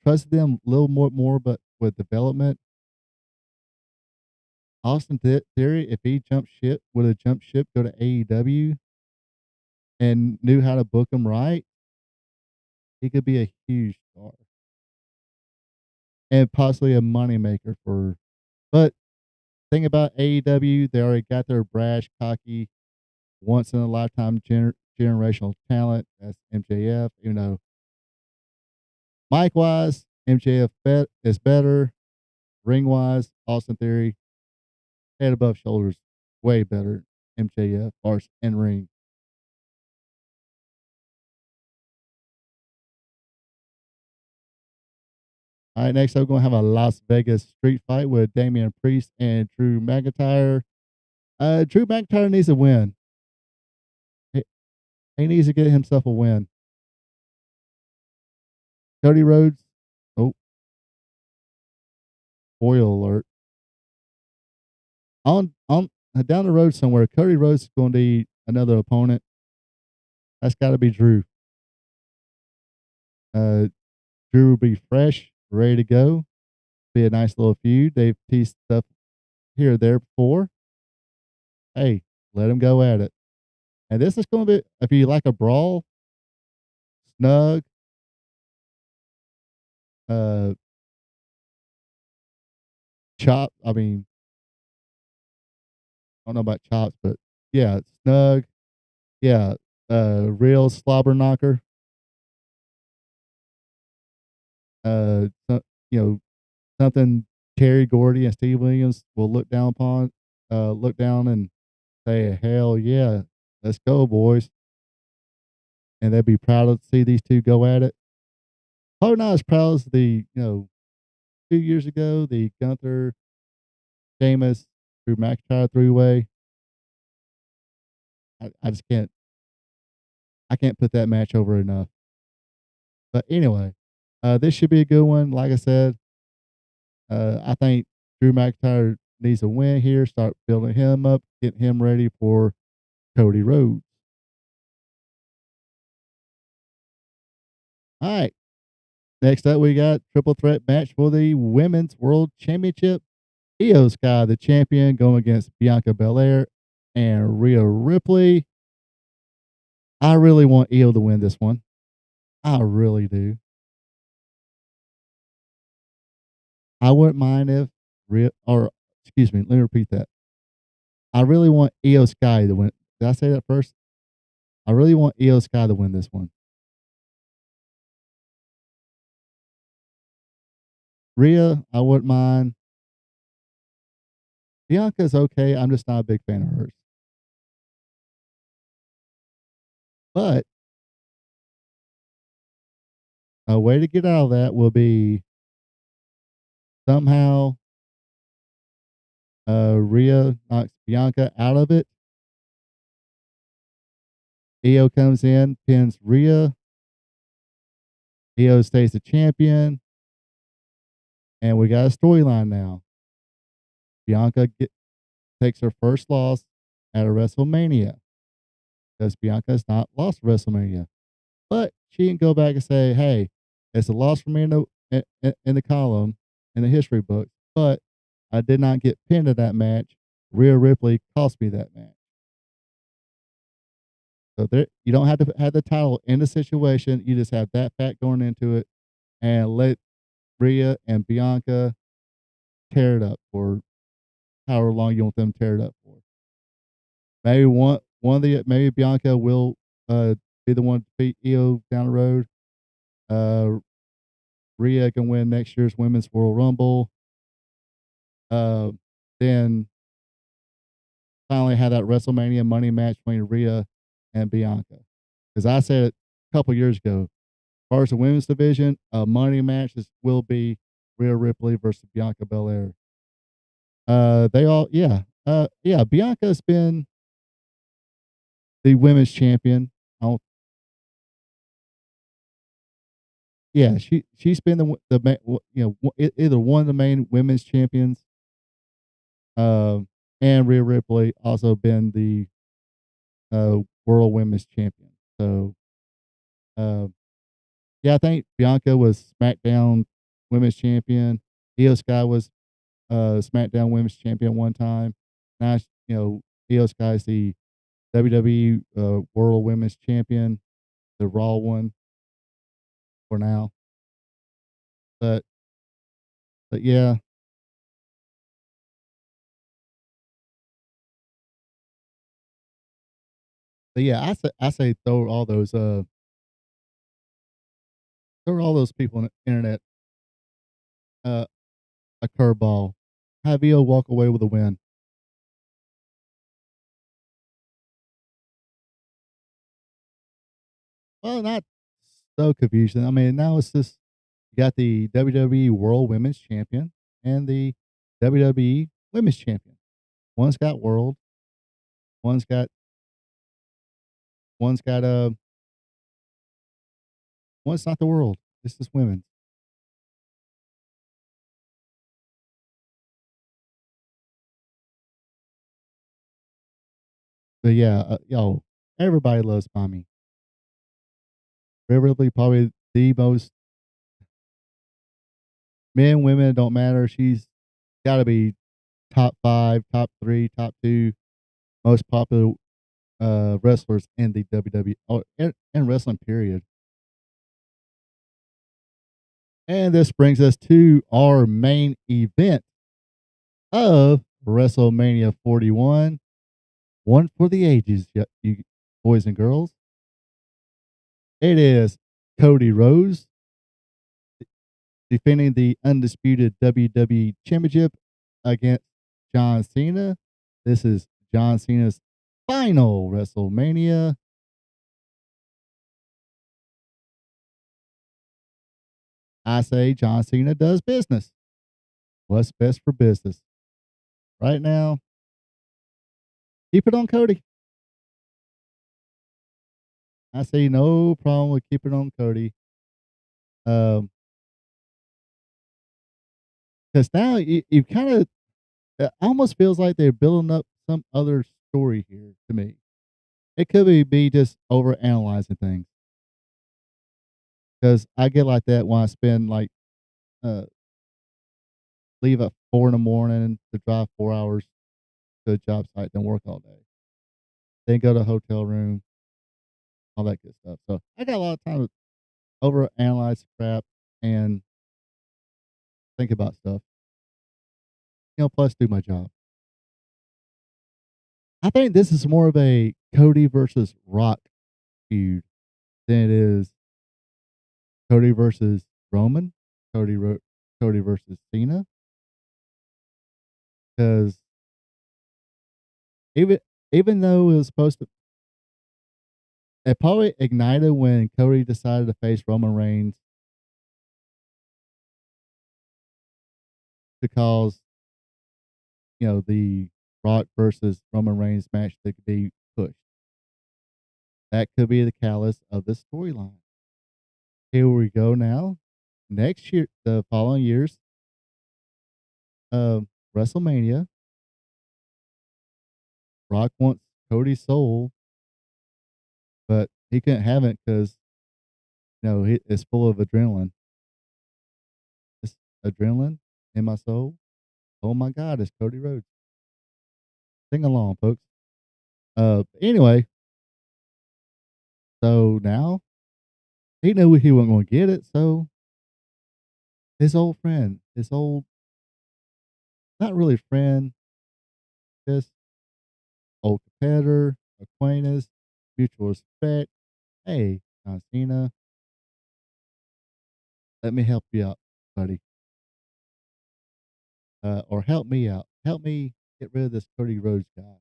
trusted them a little more, but with development, Austin Theory, if he jumped ship, would have jumped ship, go to AEW, and knew how to book him right, he could be a huge star and possibly a moneymaker for. But thing about AEW, they already got their brash, cocky, once in a lifetime generational talent. That's MJF. You know, mic wise, MJF is better. Ring wise, Austin Theory, head above shoulders, way better. MJF, bars and ring. All right, next up, we're going to have a Las Vegas street fight with Damian Priest and Drew McIntyre. Drew McIntyre needs a win. He, he needs to get himself a win. Cody Rhodes. Oh, spoiler alert. On down the road somewhere, Cody Rhodes is going to need another opponent. That's got to be Drew. Uh, Drew will be fresh, ready to go. Be a nice little feud. They've teased stuff here or there before. Hey, let him go at it. And this is going to be, if you like a brawl, snug, uh, chop. I mean, I don't know about chops, but yeah, snug. Yeah, real slobber knocker. So, you know, something Terry Gordy and Steve Williams will look down and say, "Hell yeah, let's go, boys!" And they'd be proud to see these two go at it. Probably not as proud as the 2 years ago, the Gunther, Sheamus, Drew McIntyre three-way. I just can't. I can't put that match over enough. But anyway, this should be a good one. Like I said, I think Drew McIntyre needs a win here. Start building him up, get him ready for Cody Rhodes. All right. Next up, we got triple threat match for the Women's World Championship. Io Sky, the champion, going against Bianca Belair and Rhea Ripley. I really want Io to win this one. I really do. I wouldn't mind if excuse me, let me repeat that. I really want Io Sky to win. Did I say that first? I really want Io Sky to win this one. Rhea, I wouldn't mind. Bianca's okay. I'm just not a big fan of hers. But a way to get out of that will be somehow Rhea knocks Bianca out of it. Io comes in, pins Rhea. Io stays the champion. And we got a storyline now. Bianca takes her first loss at a WrestleMania because Bianca has not lost WrestleMania. But she can go back and say, hey, it's a loss for me in the column, in the history book, but I did not get pinned in that match. Rhea Ripley cost me that match. So there, you don't have to have the title in the situation. You just have that fact going into it and let Rhea and Bianca tear it up for however long you want them to tear it up for. Maybe maybe Bianca will be the one to beat Io down the road. Rhea can win next year's Women's World Rumble. Then finally have that WrestleMania money match between Rhea and Bianca. Because I said it a couple years ago, as far as the women's division, money matches will be Rhea Ripley versus Bianca Belair. Bianca's been the women's champion. She's been either one of the main women's champions. And Rhea Ripley also been the World Women's Champion. So, uh, yeah, I think Bianca was SmackDown Women's Champion. Io Sky was SmackDown Women's Champion one time. Now, Io Sky is the WWE World Women's Champion, the Raw one for now. But yeah, I say throw all those people on the internet uh, a curveball. Have Io walk away with a win. Well, not so confusing. I mean, now it's just you got the WWE World Women's Champion and the WWE Women's Champion. One's got world, one's got one's got one's not the world. This is women. But yeah, everybody loves Mommy. Beverly probably the most men, women don't matter. She's got to be top 5, top 3, top 2 most popular wrestlers in the WWE and wrestling period. And this brings us to our main event of WrestleMania 41, one for the ages, you boys and girls. It is Cody Rhodes defending the undisputed WWE Championship against John Cena. This is John Cena's final WrestleMania. I say John Cena does business. What's best for business? Right now, keep it on Cody. I say no problem with keeping it on Cody. Because now you kind of it almost feels like they're building up some other story here to me. It could be just over analyzing things because I get like that when I spend like uh leave at 4 in the morning to drive 4 hours to a job site, then work all day, then go to a hotel room, all that good stuff. So I got a lot of time to over analyze crap and think about stuff. Plus do my job. I think this is more of a Cody versus Rock feud than it is Cody versus Roman, Cody versus Cena, because even even though it was supposed to, it probably ignited when Cody decided to face Roman Reigns to cause the Rock versus Roman Reigns match to be pushed. That could be the catalyst of the storyline. Here we go now. Next year, the following years, WrestleMania. Rock wants Cody's soul, but he couldn't have it because it's full of adrenaline. It's adrenaline in my soul. Oh my God, it's Cody Rhodes. Sing along, folks. Anyway, so now he knew he wasn't going to get it. So his old friend, his old, not really friend, just old competitor, acquaintance, mutual respect. Hey, John Cena, let me help you out, buddy. Or help me out. Help me get rid of this Cody Rhodes guy.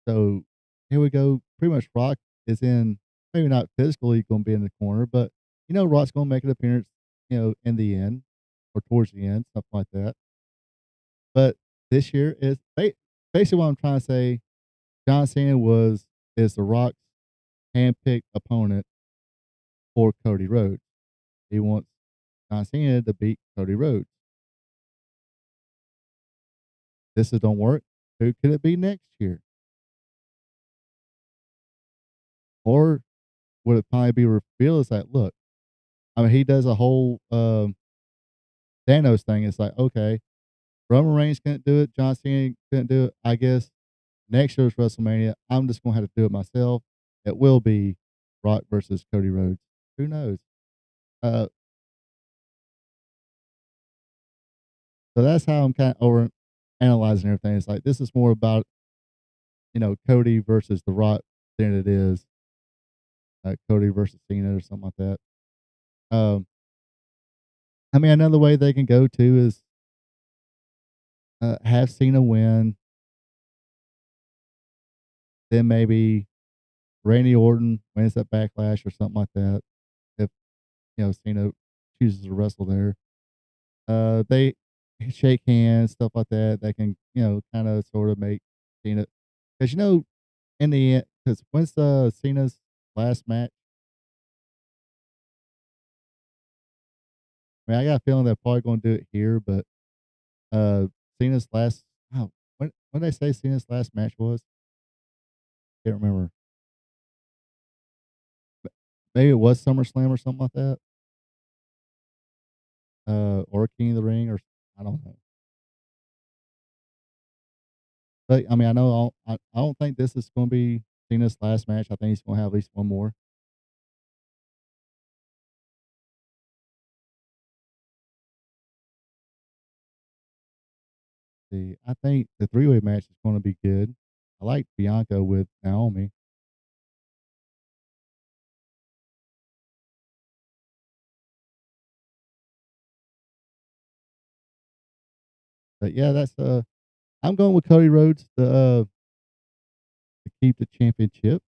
So here we go. Pretty much Rock is in, maybe not physically going to be in the corner, but Rock's going to make an appearance, in the end or towards the end, stuff like that. But this year is basically what I'm trying to say. John Cena is the Rock's handpicked opponent for Cody Rhodes. He wants John Cena to beat Cody Rhodes. This don't work. Who could it be next year? Or would it probably be revealed as like, look, I mean, he does a whole Thanos thing. It's like, okay, Roman Reigns couldn't do it, John Cena couldn't do it. I guess next year's WrestleMania, I'm just gonna have to do it myself. It will be Rock versus Cody Rhodes. Who knows? Uh, so that's how I'm kind of over analyzing everything. It's like this is more about Cody versus The Rock than it is Cody versus Cena or something like that. Um, I mean, another way they can go to is have Cena win, then maybe Randy Orton wins that Backlash or something like that. If Cena chooses to wrestle there, they shake hands, stuff like that. They can kind of sort of make Cena because in the end, because when's Cena's last match? I mean, I got a feeling they're probably going to do it here, but uh, Cena's last. Oh, when they say Cena's last match was, can't remember. Maybe it was SummerSlam or something like that. Or King of the Ring, or I don't know. But I mean, I know I don't think this is going to be Cena's last match. I think he's going to have at least one more. I think the three-way match is going to be good. I like Bianca with Naomi. But yeah, that's I'm going with Cody Rhodes to keep the championship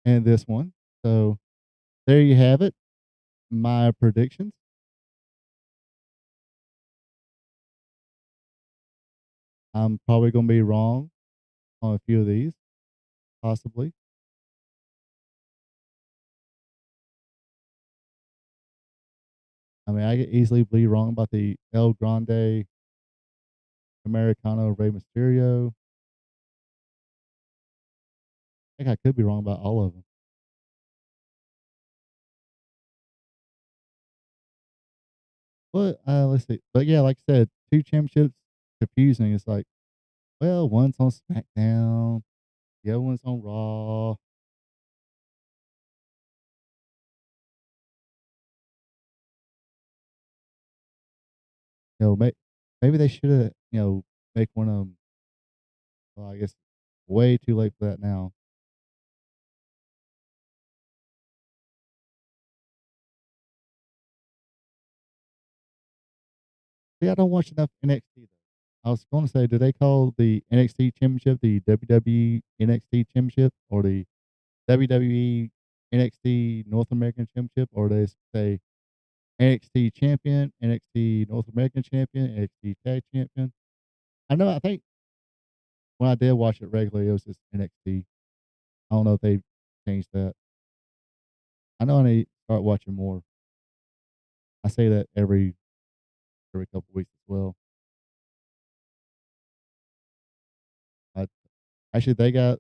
and this one. So there you have it. My predictions. I'm probably going to be wrong on a few of these, possibly. I mean, I could easily be wrong about the El Grande Americano Rey Mysterio. I think I could be wrong about all of them. But let's see. But yeah, like I said, two championships confusing. It's like, well, one's on SmackDown, the other one's on Raw. Maybe they should have, make one of them. Well, I guess way too late for that now. See, I don't watch enough NXT though. I was going to say, do they call the NXT Championship the WWE NXT Championship or the WWE NXT North American Championship, or they say NXT Champion, NXT North American Champion, NXT Tag Champion? I know. I think when I did watch it regularly, it was just NXT. I don't know if they changed that. I know I need to start watching more. I say that every couple weeks as well. I, Actually, they got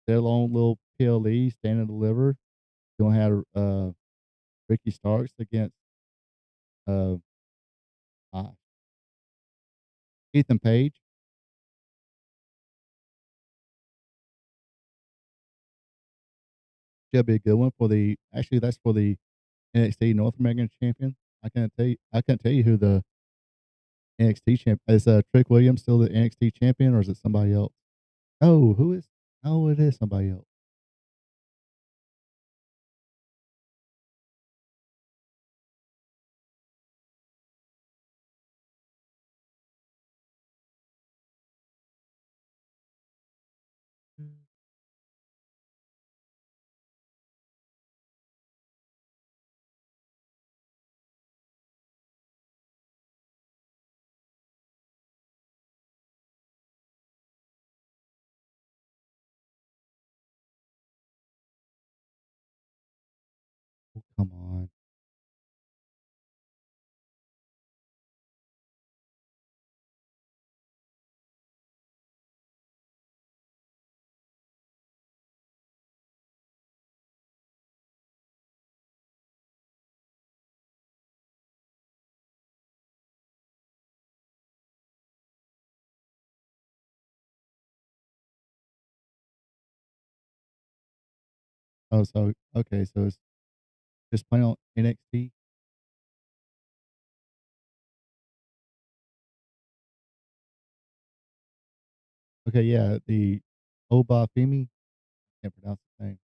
their own little PLE, Stand and Deliver. Gonna have Ricky Starks against uh, uh, Ethan Page. Should be a good one for the. Actually, that's for the NXT North American Champion. I can't tell you who the NXT champ is. Trick Williams still the NXT champion, or is it somebody else? Oh, who is? Oh, it is somebody else. Oh, so okay, so it's just playing on NXT. Okay, yeah, the Obafemi. Can't pronounce his name.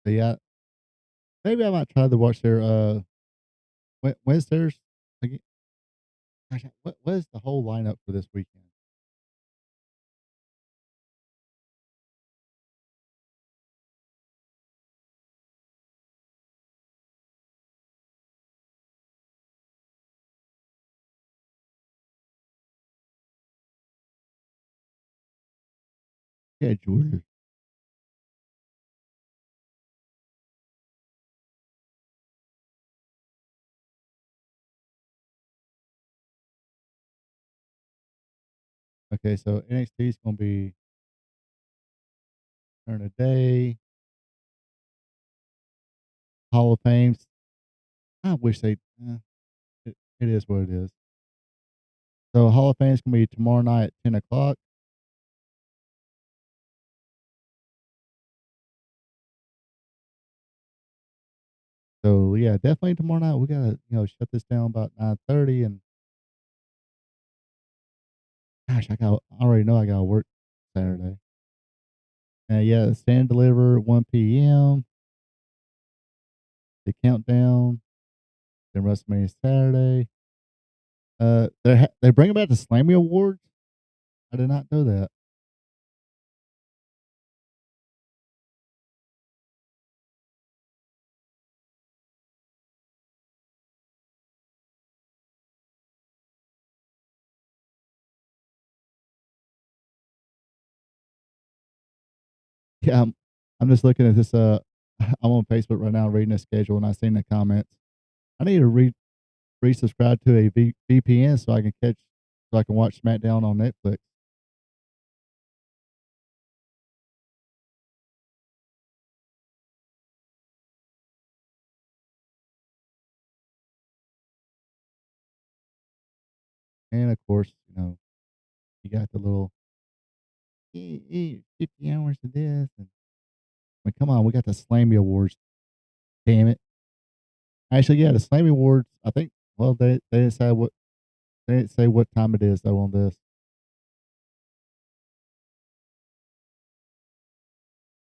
But yeah, maybe I might try to watch their when's theirs again? Gosh, what is the whole lineup for this weekend? Yeah, Jordan. Okay, so NXT is gonna be during the day. Hall of Fames. I wish they. It is what it is. So Hall of Fame is gonna be tomorrow night at 10 o'clock. So yeah, definitely tomorrow night. We gotta shut this down about 9:30. And gosh, I already know I gotta work Saturday. And yeah, stand and deliver 1 p.m. The countdown. Then WrestleMania Saturday. They bring back the Slammy Awards. I did not know that. Yeah, I'm just looking at this. I'm on Facebook right now reading the schedule, and I seen the comments. I need to resubscribe to a VPN so I can watch SmackDown on Netflix. And of course, you got the little 50 hours of this. And I mean, come on, we got the Slammy Awards. Damn it! Actually, yeah, the Slammy Awards. I think. Well, they didn't say what time it is though on this.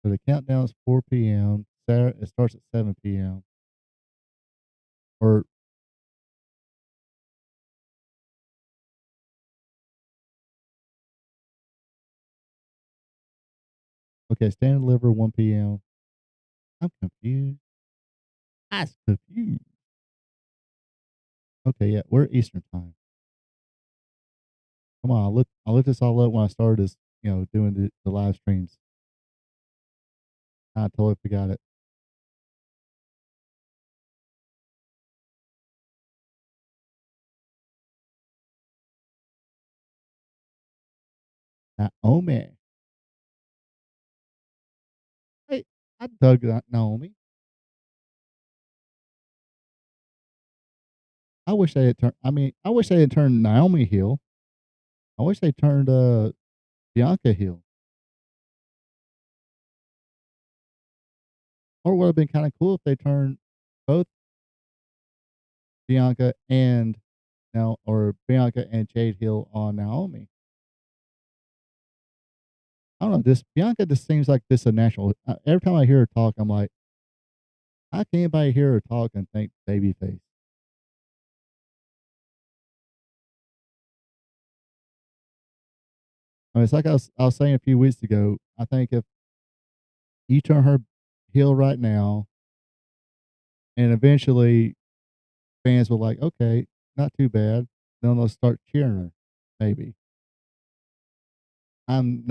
So the countdown is 4 p.m. Saturday, it starts at 7 p.m. Or okay, stand and deliver 1 p.m. I'm confused. I'm confused. Okay, yeah, we're Eastern time. Come on, I looked this all up when I started this, doing the live streams. I totally forgot it. Naomi. Hey, I dug that Naomi. I wish they had turned. I mean, I wish they had turned Naomi heel. I wish they turned Bianca heel. Or it would have been kind of cool if they turned both Bianca and now or Bianca and Jade heel on Naomi. I don't know. This Bianca just seems like this a natural. Every time I hear her talk, I'm like, how can anybody hear her talk and think babyface? I mean, it's like I was saying a few weeks ago. I think if you turn her heel right now, and eventually fans will like, okay, not too bad. Then they'll start cheering her. Maybe I'm